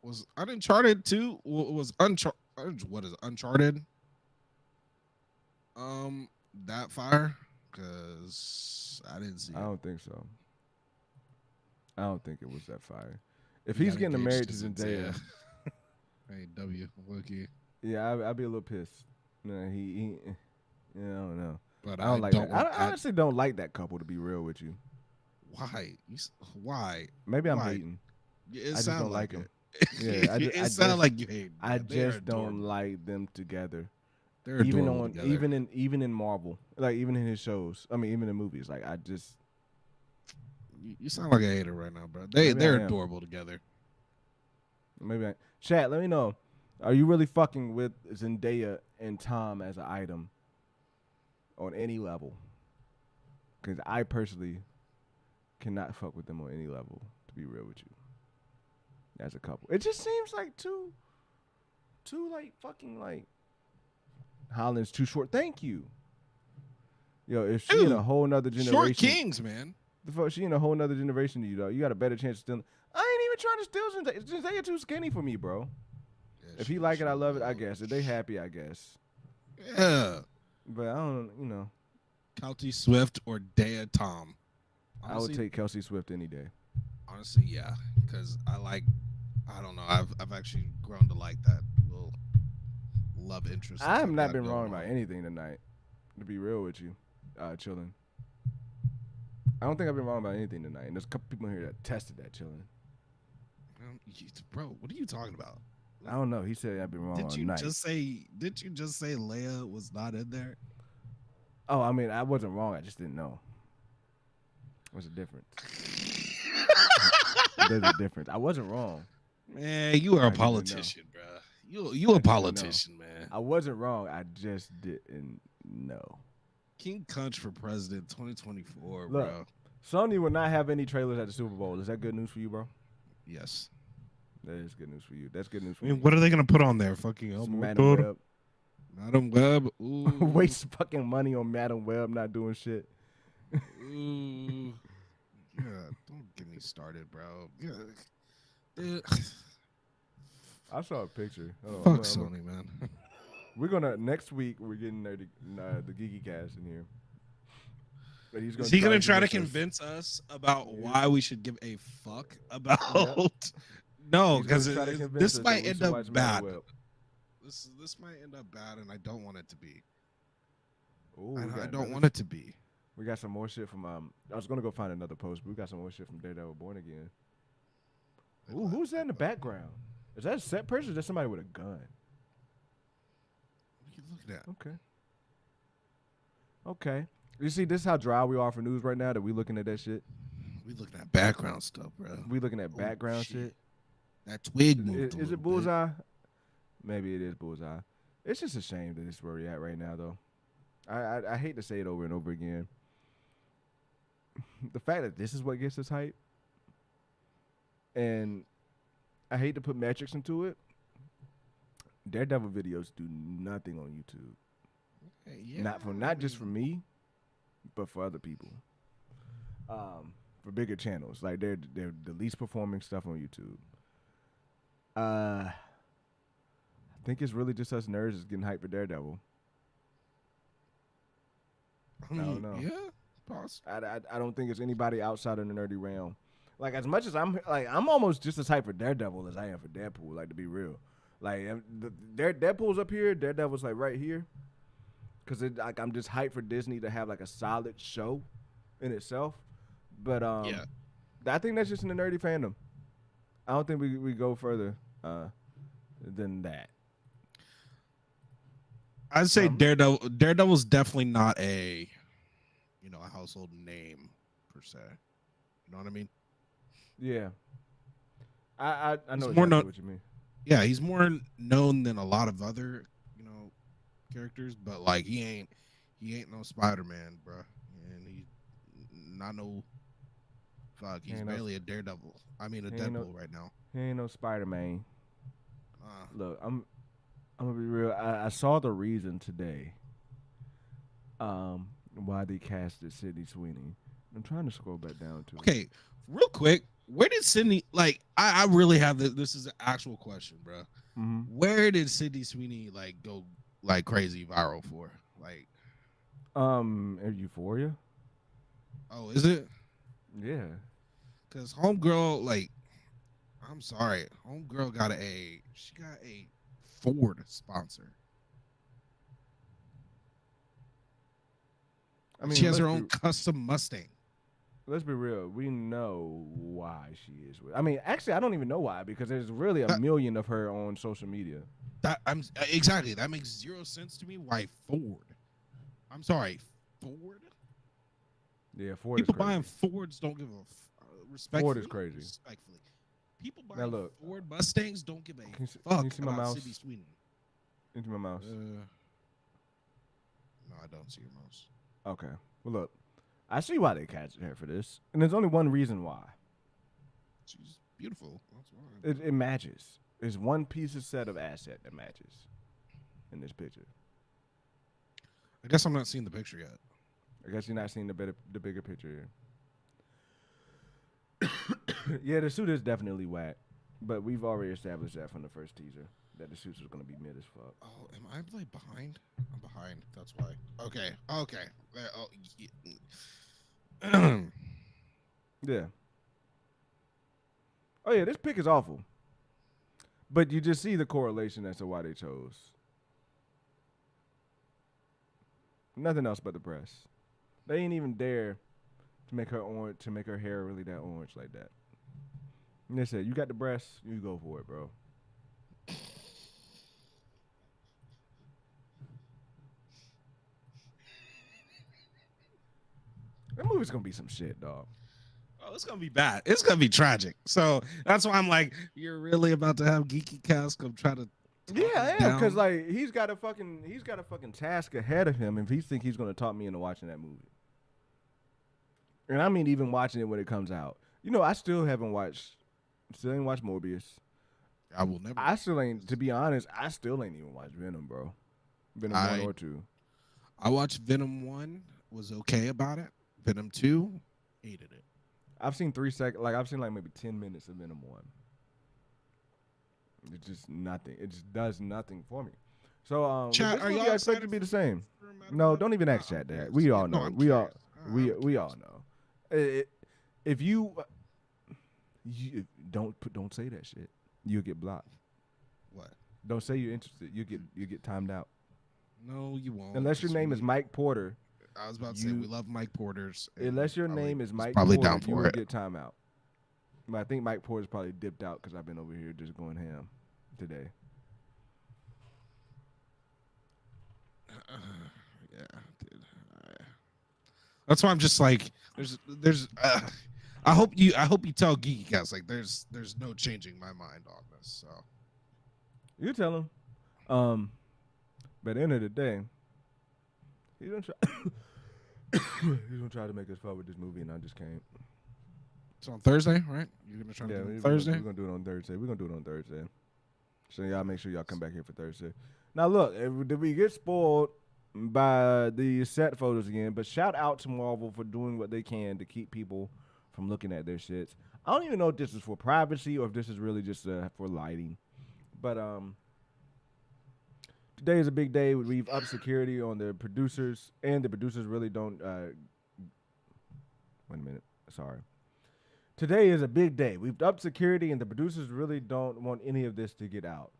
Was Uncharted 2? Was Uncharted? What is it, Uncharted? That fire? Because I didn't see it. I don't think so. I don't think it was that fire. If he's getting married to Zendaya, hey W, Wookie. Yeah, I'd be a little pissed. No, he I don't know. But I don't like that. I honestly don't like that couple, to be real with you. Why? Why? Maybe I'm hating. It I just don't like them. Yeah, it sounds like you hate. I just don't like them together. They're adorable together. even in Marvel, like even in his shows. I mean, even in movies. Like I just. You sound like a hater right now, bro. They're adorable together. Maybe chat. Let me know. Are you really fucking with Zendaya and Tom as an item on any level? Because I personally cannot fuck with them on any level. To be real with you, as a couple, it just seems like too like fucking like Holland's too short. Thank you. Yo, if she in a whole nother generation, short kings, man. The fuck, she in a whole nother generation to you, though. You got a better chance of still. I ain't been trying to steal Zendaya. Zendaya too skinny for me, bro. Yeah, If he like it, I love it. I guess. If they happy, I guess. Yeah. But I don't, Kelty Swift or Dea Tom. Honestly, I would take Kelsey Swift any day. Honestly, yeah, because I don't know. I've actually grown to like that little love interest. I have not been wrong about anything tonight. To be real with you, chilling. I don't think I've been wrong about anything tonight. And there's a couple people here that tested that chilling. Bro, what are you talking about? I don't know. He said I've been wrong all night. Did you just say Leia was not in there? Oh, I mean, I wasn't wrong. I just didn't know. What's the difference? There's a difference. I wasn't wrong. Man, you are a politician, bro. You a politician, man. I wasn't wrong. I just didn't know. King Kunch for president 2024, Look, bro. Sony will not have any trailers at the Super Bowl. Is that good news for you, bro? Yes. That is good news for you. That's good news for I mean, me. what are they gonna put on there? Fucking Madam Web. Madam Web. Ooh. Waste fucking money on Madam Web not doing shit. Ooh. Yeah, don't get me started, bro. Yeah. Dude. I saw a picture. Fuck Sony, man. We're gonna next week. We're getting the Geeky Cast in here. But Is he gonna try to convince us about why we should give a fuck about? Yeah. No, because this might end up bad. Web. This might end up bad, and I don't want it to be. Ooh, I don't want it to be. We got some more shit from I was gonna go find another post, but we got some more shit from Daredevil Born Again. Ooh, who's that in the background? Is that a set person or is that somebody with a gun? What are you looking at? Okay. Okay. You see, this is how dry we are for news right now that we looking at that shit. We looking at background stuff, bro. We looking at background shit. That twig moved. Is it Bullseye? Maybe it is Bullseye. It's just a shame that it's where we're at right now, though. I hate to say it over and over again. The fact that this is what gets us hype, and I hate to put metrics into it. Daredevil videos do nothing on YouTube. Yeah, Not just for me, but for other people. For bigger channels, like they're the least performing stuff on YouTube. I think it's really just us nerds that's getting hyped for Daredevil. I don't know. Yeah, possible. I don't think it's anybody outside of the nerdy realm. Like as much as I'm almost just as hyped for Daredevil as I am for Deadpool. Like to be real, like Deadpool's up here, Daredevil's like right here, because I'm just hyped for Disney to have like a solid show in itself. But yeah, I think that's just in the nerdy fandom. I don't think we go further than that. I'd say Daredevil's definitely not a household name per se. You know what I mean? Yeah. I know more exactly what you mean. Yeah, he's more known than a lot of other, characters, but like he ain't no Spider-Man, bro. And he's not no fuck. He's barely a Daredevil. I mean a Deadpool right now. He ain't no Spider-Man. Look, I'm gonna be real. I saw the reason today. Why they casted Sydney Sweeney. I'm trying to scroll back down to Okay, real quick. Where did Sydney I really have this is an actual question, bro. Mm-hmm. Where did Sydney Sweeney go crazy viral for? Euphoria? Oh, is it? Yeah. Cause Homegirl, I'm sorry, Homegirl got a Ford sponsor. I mean, she has her own custom Mustang. Let's be real. We know why she is. I mean, actually, I don't even know why because there's really a million of her on social media. Exactly. That makes zero sense to me. Why Ford? I'm sorry, Ford. Yeah, Ford. People is crazy. buying Fords don't give a respect. Ford is crazy. Respectfully, people buying Ford Mustangs don't give a Can fuck you see my about mouse? Sydney Sweeney. Into my mouse. No, I don't see your mouse. Okay. Well, look, I see why they casted her for this, and there's only one reason why. She's beautiful. That's why. It matches. There's one piece of set of asset that matches in this picture. I guess I'm not seeing the picture yet. I guess you're not seeing the bigger picture here. Yeah, the suit is definitely whack, but we've already established that from the first teaser that the suits was gonna be mid as fuck. Oh, am I like behind? I'm behind. That's why. Okay. Okay. Oh, yeah. Yeah. Oh yeah, this pick is awful, but you just see the correlation as to why they chose. Nothing else but the press. They ain't even dare to make her orange, to make her hair really that orange like that. And they said, "You got the breasts, you go for it, bro." That movie's gonna be some shit, dog. Oh, it's gonna be bad. It's gonna be tragic. So that's why I'm like, you're really about to have Geeky Cast come try to. Yeah, I am, because like he's got a fucking task ahead of him if he think he's gonna talk me into watching that movie. And I mean, even watching it when it comes out. You know, I still ain't watched Morbius. I will never. I still ain't, to be honest, I still ain't even watched Venom, bro. Venom 1 or 2. I watched Venom 1, was okay about it. Venom 2, hated it. I've seen 3 seconds, like I've seen like maybe 10 minutes of Venom 1. It's just nothing. It just does nothing for me. So, Chat, this are movie y'all I expect to be the same. No, don't even ask Chat that. We all know. We all know. If you don't say that shit, you'll get blocked. What? Don't say you're interested. You get timed out. No, you won't. Unless your name is Mike Porter. I was about to say we love Mike Porters. Unless your name is Mike probably Porter, down for you will it. get time out. But I think Mike Porter's probably dipped out because I've been over here just going ham today. Yeah, dude. That's why I'm just like, there's. I hope you tell Geeky Cast like there's no changing my mind on this. So You tell him. But at the end of the day, he's gonna try to make us fuck with this movie, and I just can't. it's on Thursday, right? You're gonna try to do it on Thursday. We're gonna do it on Thursday. We're gonna do it on Thursday. So y'all make sure y'all come back here for Thursday. Now look, did we get spoiled by the set photos again? But shout out to Marvel for doing what they can to keep people from looking at their shits. I don't even know if this is for privacy or if this is really just for lighting. But today is a big day. We've upped security on the producers, and the producers really don't. Wait a minute. Sorry. Today is a big day. We've upped security, and the producers really don't want any of this to get out.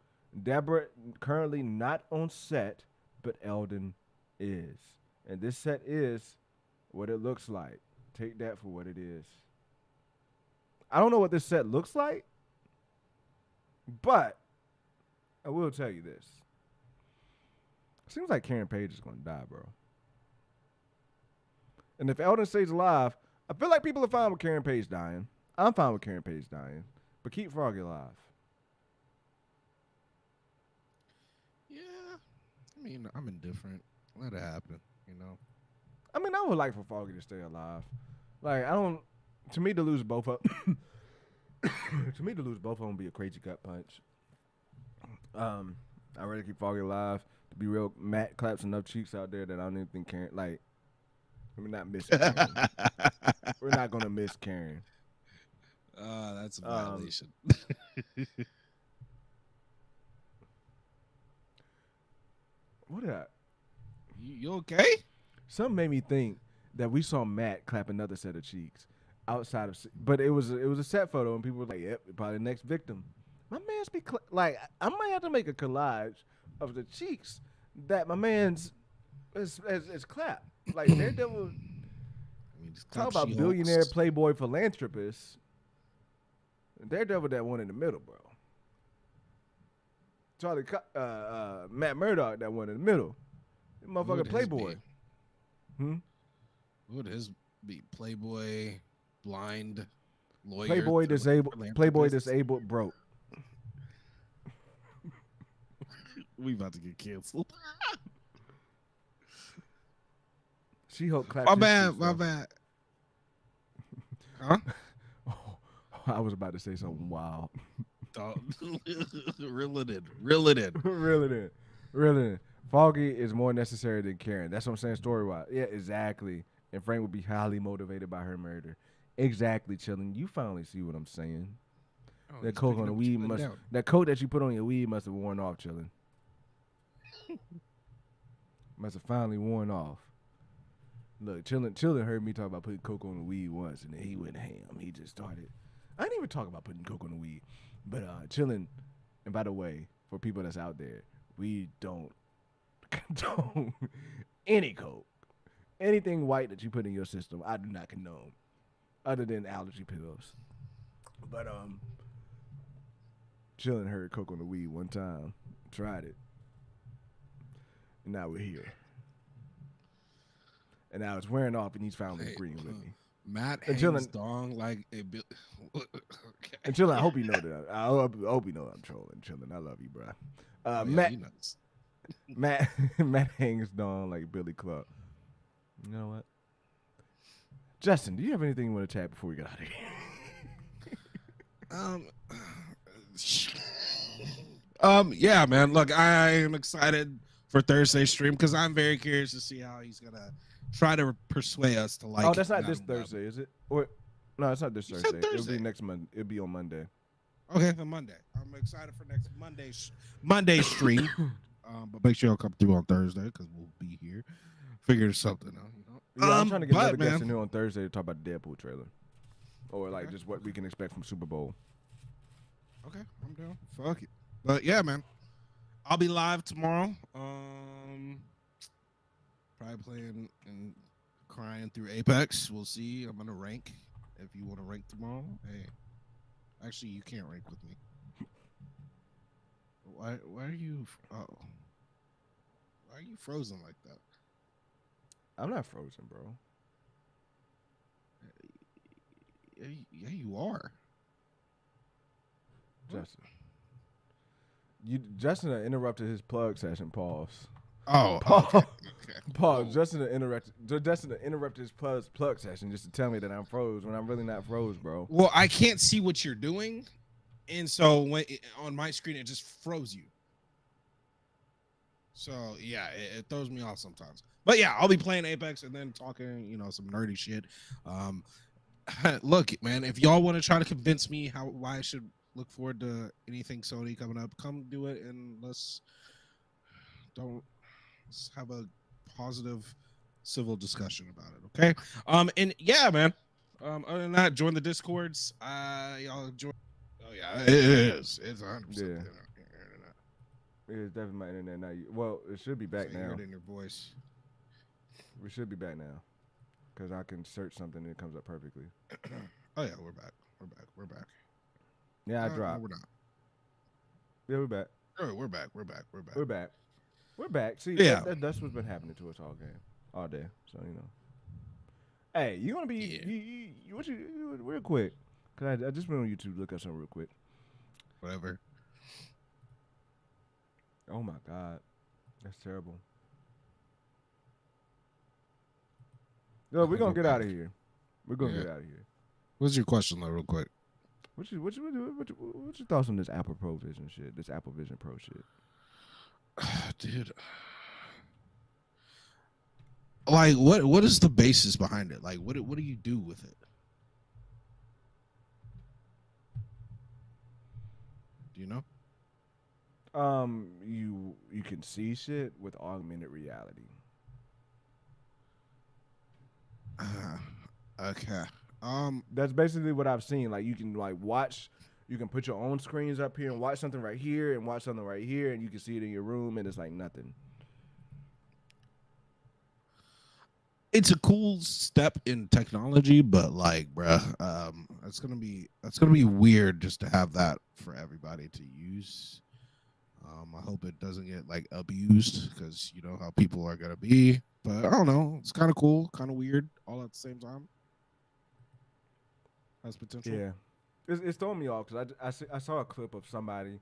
Deborah currently not on set, but Eldon is. And this set is what it looks like. Take that for what it is. I don't know what this set looks like, but I will tell you this. Seems like Karen Page is going to die, bro. And if Eldon stays alive, I feel like people are fine with Karen Page dying. I'm fine with Karen Page dying. But keep Froggy alive. Yeah, I mean I'm indifferent. Let it happen, you know. I mean, I would like for Froggy to stay alive. Like, I don't. To me, to lose both of them would be a crazy gut punch. I'd rather keep Froggy alive. To be real, Matt claps enough cheeks out there that I don't even think Karen, like, we're not missing Karen. We're not going to miss Karen. That's a violation. What that? You okay? Something made me think that we saw Matt clap another set of cheeks outside of, but it was a set photo, and people were like, "Yep, probably the next victim." My man's be like, I might have to make a collage of the cheeks that my man's is clap. Like Daredevil, talk about billionaire playboy philanthropist. Daredevil that one in the middle, bro. Matt Murdock that one in the middle. That motherfucker playboy. What would his be? Playboy, blind, lawyer, Playboy disabled, broke. We about to get canceled. She-Hulk clapped. My bad. Huh? Oh, I was about to say something wild. Reel it in. Reel it in. Foggy is more necessary than Karen. That's what I'm saying story-wise. Yeah, exactly. And Frank would be highly motivated by her murder. Exactly, chilling. You finally see what I'm saying. Oh, That he's coke picking on the up what you weed putting must. down. That coat that you put on your weed must have worn off, chilling. Must have finally worn off. Look, chillin heard me talk about putting coke on the weed once, and then he went ham. He just started. I didn't even talk about putting coke on the weed, but chillin. And by the way, for people that's out there, we don't condone any coke, anything white that you put in your system. I do not condone, other than allergy pills. But chillin heard coke on the weed one time, tried it, and now we're here. And now it's wearing off, and he's finally agreeing with me. Matt And hangs chillin'- dong like a okay. And chillin, I hope you know that. I hope you know I'm trolling. Chillin, I love you, bro. Oh, yeah, Matt, he knows. Matt hangs down like Billy Club. You know what? Justin, do you have anything you want to chat before we get out of here? Yeah, man. Look, I am excited for Thursday's stream because I'm very curious to see how he's gonna try to persuade us to like. Oh, that's not this Madam Web. Thursday, is it? Or no, it's not this You said Thursday. It'll Thursday. be next Monday. It'll be on Monday. Okay, then Monday. I'm excited for next Monday stream. But make sure you'll come through on Thursday because we'll be here. Figure something out. You know? Yeah, I'm trying to get another but, guest man, in here on Thursday to talk about the Deadpool trailer, or like Okay. just what we can expect from Super Bowl. Okay, I'm down. Fuck it. But yeah, man. I'll be live tomorrow. Probably playing and crying through Apex. We'll see. I'm gonna rank. If you want to rank tomorrow, hey. Actually, you can't rank with me. Why are you? Oh. Why are you frozen like that? I'm not frozen, bro. Yeah, you are. Justin. Justin interrupted his plug session. Pause. Oh, Pause. okay. Pause. Whoa. Justin interrupted his plug session just to tell me that I'm froze when I'm really not froze, bro. Well, I can't see what you're doing, and so on my screen it just froze you. So yeah, it throws me off sometimes. But yeah, I'll be playing Apex and then talking, some nerdy shit. Look, man, if y'all want to try to convince me why I should look forward to anything Sony coming up, come do it, and let's have a positive civil discussion about it, okay? And yeah, man. Other than that, join the Discords. Y'all join. Oh yeah, it is. It's 100%. Yeah. It's definitely my internet now. Well, it should be back So you hear now. it in your voice. We should be back now, because I can search something and it comes up perfectly. Oh yeah, we're back. We're back. Yeah, I No, dropped. we're not. Yeah, we're back. Oh, we're back. We're back. We're back. See, Yeah. that's what's been happening to us all day. So Hey, you want to be? Yeah. What you real quick? Cause I just went on YouTube to look up something real quick. Whatever. Oh my God, that's terrible. No, we're gonna get out of here. We're gonna Yeah. get out of here. What's your question, though, real quick? What's your thoughts on this Apple Pro Vision shit? This Apple Vision Pro shit. Dude. Like, what is the basis behind it? Like, what do you do with it? Do you know? You can see shit with augmented reality. Okay. That's basically what I've seen. Like you can watch. You can put your own screens up here and watch something right here and watch something right here, and you can see it in your room, and it's like nothing. It's a cool step in technology, but like, bruh, it's gonna be weird just to have that for everybody to use. I hope it doesn't get like abused because you know how people are gonna be. But I don't know. It's kind of cool, kind of weird, all at the same time. Has potential. Yeah, it's throwing me off because I saw a clip of somebody.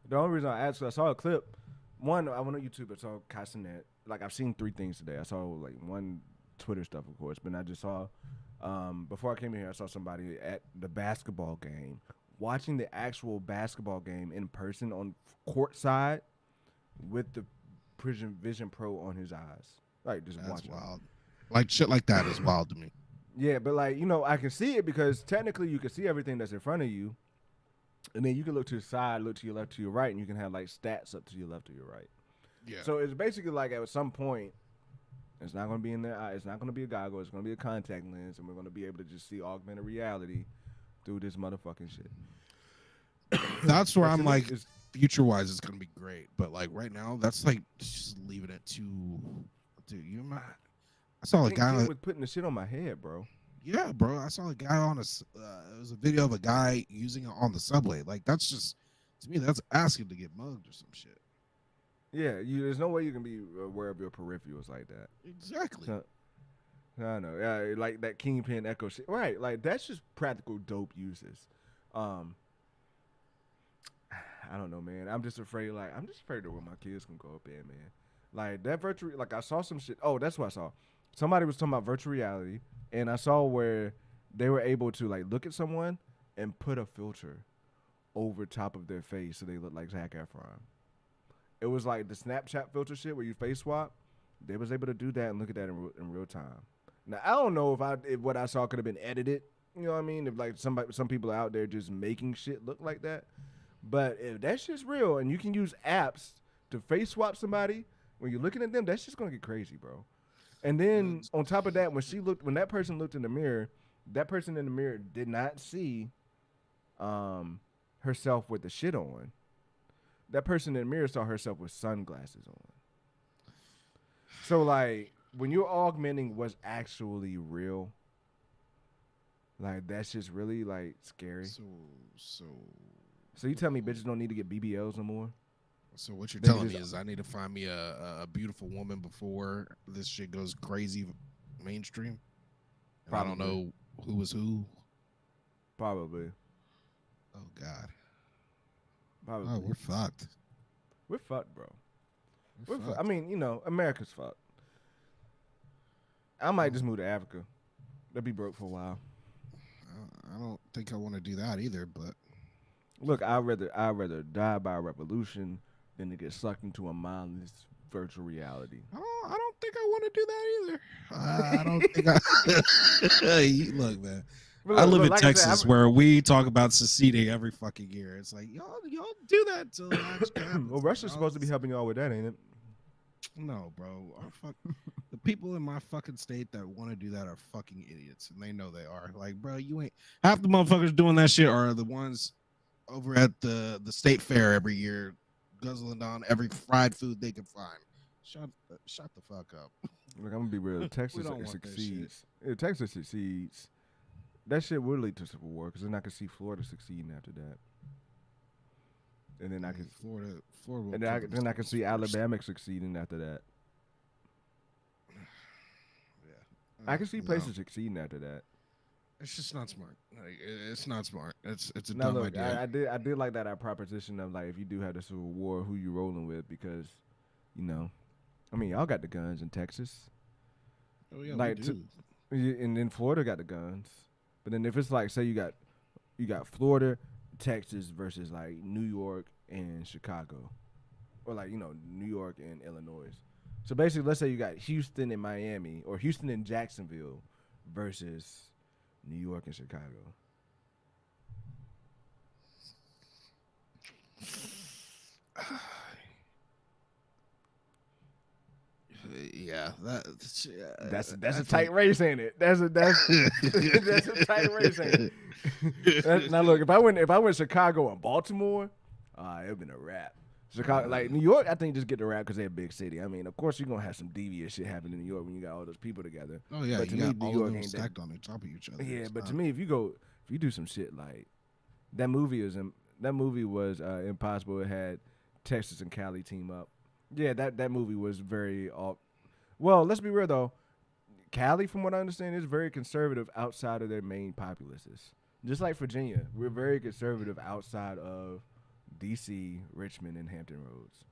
The only reason I asked, I saw a clip. One, I went on YouTube. I saw Castanet. Like I've seen 3 things today. I saw like one Twitter stuff, of course, but I just saw before I came in here, I saw somebody at the basketball game watching the actual basketball game in person on court side with the Vision Pro on his eyes. Like just That's watching. wild. Like shit like that is wild to me. Yeah, but like I can see it because technically you can see everything that's in front of you, and then you can look to the side, look to your left, to your right, and you can have like stats up to your left or your right. Yeah. So it's basically like at some point, it's not going to be in their eye. It's not going to be a goggle. It's going to be a contact lens, and we're going to be able to just see augmented reality through this motherfucking shit. That's where Like, I'm to me, like, future wise, it's gonna be great. But like right now, that's like just leaving it to, dude. I saw a guy. King was putting the shit on my head, bro. Yeah, bro. I saw a guy on it was a video of a guy using it on the subway. Like that's just to me, that's asking to get mugged or some shit. Yeah, there's no way you can be aware of your peripherals like that. Exactly. So, I know. Yeah, like that Kingpin Echo shit. Right. Like that's just practical dope uses. I don't know, man. I'm just afraid of where my kids can go up in, man. Like that virtual like I saw some shit. Oh, that's what I saw. Somebody was talking about virtual reality and I saw where they were able to like look at someone and put a filter over top of their face so they look like Zac Efron. It was like the Snapchat filter shit where you face swap. They was able to do that and look at that in real time. Now I don't know if what I saw could have been edited. You know what I mean? If like some people are out there just making shit look like that. But if that shit's real and you can use apps to face swap somebody when you're looking at them, that's just gonna get crazy, bro. And then on top of that, when that person looked in the mirror, that person in the mirror did not see herself with the shit on. That person in the mirror saw herself with sunglasses on. So like when you're augmenting what's actually real, like that's just really like scary. So you tell me bitches don't need to get BBLs no more? So what you're telling me is I need to find me a beautiful woman before this shit goes crazy mainstream? And I don't know who was who? Probably. Oh, God. Probably. Oh, we're fucked. We're fucked, bro. We're fucked. I mean, America's fucked. I might just move to Africa. They'll be broke for a while. I don't think I want to do that either, but... Look, I'd rather die by a revolution than to get sucked into a mindless virtual reality. I don't think I want to do that either. I don't think I... Look, man. I live in Texas where we talk about seceding every fucking year. It's like, y'all do that till well, Russia's supposed to be helping y'all with that, ain't it? No, bro. The people in my fucking state that want to do that are fucking idiots, and they know they are. Like, bro, you ain't... Half the motherfuckers doing that shit are the ones over at the state fair every year, guzzling down every fried food they can find. Shut the fuck up. Look, I'm gonna be real. Texas succeeds. If Texas succeeds, that shit would lead to civil war because then I could see Florida succeeding after that, and then I could Florida, and then I could see Alabama succeeding after that. Yeah, I can see places succeeding after that. It's just not smart. Like, it's not smart. It's a now, dumb idea. I did like that proposition of like if you do have the civil war, who you rolling with? Because, I mean y'all got the guns in Texas. Oh yeah, like we do. And then Florida got the guns. But then if it's like say you got Florida, Texas versus like New York and Chicago, or like New York and Illinois. So basically, let's say you got Houston and Miami or Houston and Jacksonville versus New York and Chicago. Yeah, that's a tight race, ain't it? That's a tight race, ain't it? Now look, if I went Chicago and Baltimore, it'd been a wrap. Chicago, like New York, I think just get the rap because they're a big city. I mean, of course you're gonna have some devious shit happen in New York when you got all those people together. Oh yeah, but to you me, got all of them stacked on top of each other. Yeah, but to me, if you do some shit like that movie was Impossible. It had Texas and Cali team up. Yeah, that movie was very well. Let's be real though, Cali, from what I understand, is very conservative outside of their main populaces. Just like Virginia, we're very conservative outside of D.C., Richmond, and Hampton Roads.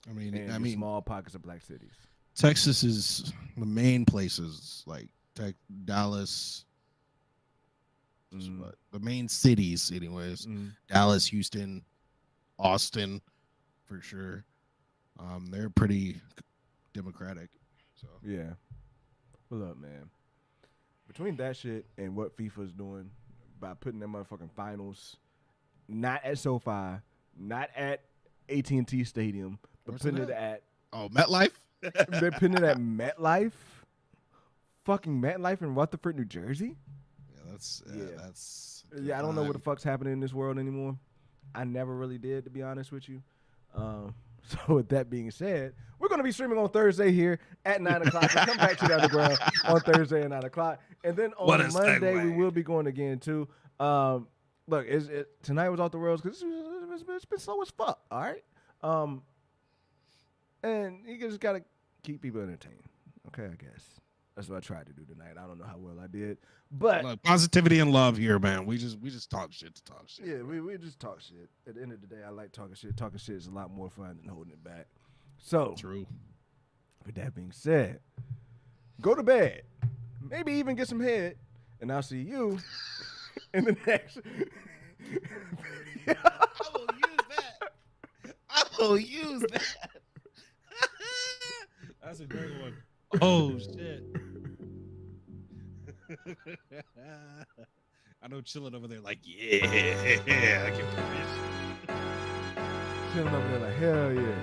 I mean, small pockets of black cities. Texas is the main places like Dallas. The main cities, anyways. Dallas, Houston, Austin, for sure. They're pretty democratic. So yeah. Well, look, man. Between that shit and what FIFA's doing by putting them motherfucking finals, not at SoFi, not at AT&T Stadium, but Where's putting it it at Oh, MetLife. they're putting it at MetLife, fucking MetLife in Rutherford, New Jersey. Yeah, that's Yeah, I don't know what the fuck's happening in this world anymore. I never really did, to be honest with you. So with that being said, we're going to be streaming on Thursday here at 9 o'clock. So come back to the underground on Thursday at 9 o'clock. And then What on a Monday, we segue. will be going again, too. Look, tonight was off the rails because it's been slow as fuck, all right? And you just got to keep people entertained. Okay, I guess. That's what I tried to do tonight. I don't know how well I did. But Look, positivity and love here, man. We just talk shit to talk shit. yeah, we just talk shit. At the end of the day, I like talking shit. Talking shit is a lot more fun than holding it back. So, True. with that being said, go to bed. Maybe even get some head. And I'll see you in the next. I will use that. That's a great one. Oh shit. I know chilling over there like, yeah, I can do this. Chilling over there like, hell yeah.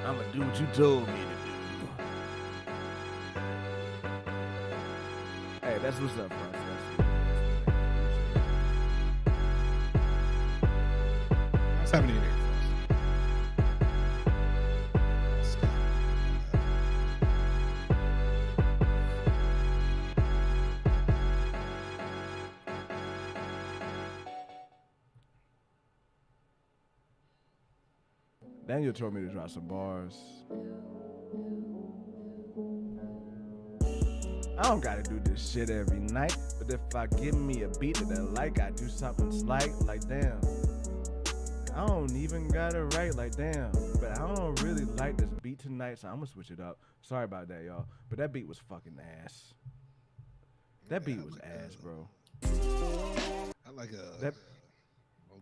I'm going to do what you told me to do. Hey, that's what's up, bro. What's happening here? Daniel told me to drop some bars. I don't gotta do this shit every night, but if I give me a beat that I like, I do something slight, like damn. I don't even gotta write, like damn. But I don't really like this beat tonight, so I'm gonna switch it up. Sorry about that, y'all. But that beat was fucking ass. That beat was ass, bro. I like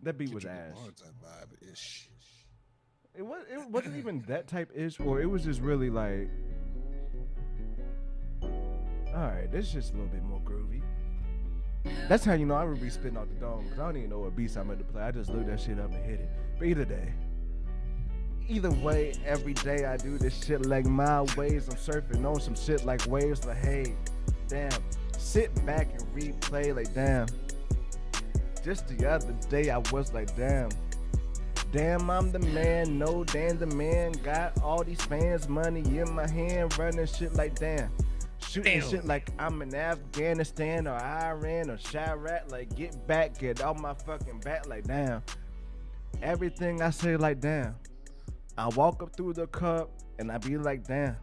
that beat was ass. It wasn't even that type ish, or it was just really like, all right, this is just a little bit more groovy. That's how you know I would be spitting out the dome, because I don't even know what beats I'm about to play. I just look that shit up and hit it. But either way, every day I do this shit like my ways. I'm surfing on some shit like waves, like hey, damn. Sit back and replay like damn. Just the other day I was like damn. Damn, I'm the man, no damn the man. Got all these fans, money in my hand, running shit like damn. Shooting shit like I'm in Afghanistan or Iran or Chirac, like get back, get off my fucking back like damn. Everything I say like damn. I walk up through the cup and I be like damn.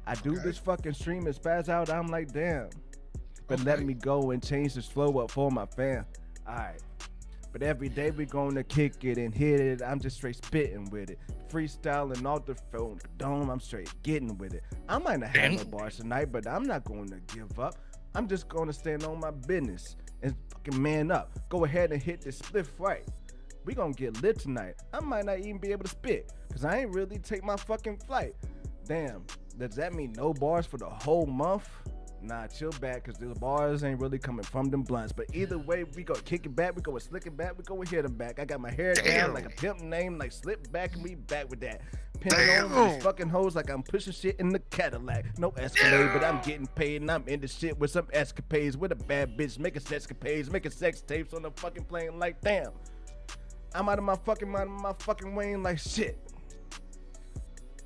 I do this fucking stream and spaz out, I'm like damn. But let me go and change this flow up for my fam. Alright. But every day we gonna kick it and hit it. I'm just straight spitting with it. Freestyling off the phone dome, I'm straight getting with it. I might not have no bars tonight, but I'm not gonna give up. I'm just gonna stand on my business and fucking man up. Go ahead and hit this spliff right. We gonna get lit tonight. I might not even be able to spit, cause I ain't really take my fucking flight. Damn, does that mean no bars for the whole month? Nah, chill back, cause the bars ain't really coming from them blunts. But either way, we go kick it back, we go slick it back, we go hit them back. I got my hair down like a pimp name, like slip back and we back with that. Pinning on these fucking hoes like I'm pushing shit in the Cadillac. No Escalade, but I'm getting paid and I'm into shit with some escapades with a bad bitch, making sexcapades, making sex tapes on the fucking plane like damn. I'm out of my fucking mind, my fucking Wayne like shit.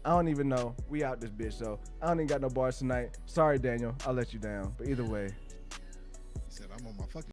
I don't even know. We out this bitch, so I don't even got no bars tonight. Sorry, Daniel. I'll let you down. But either way. He said, I'm on my fucking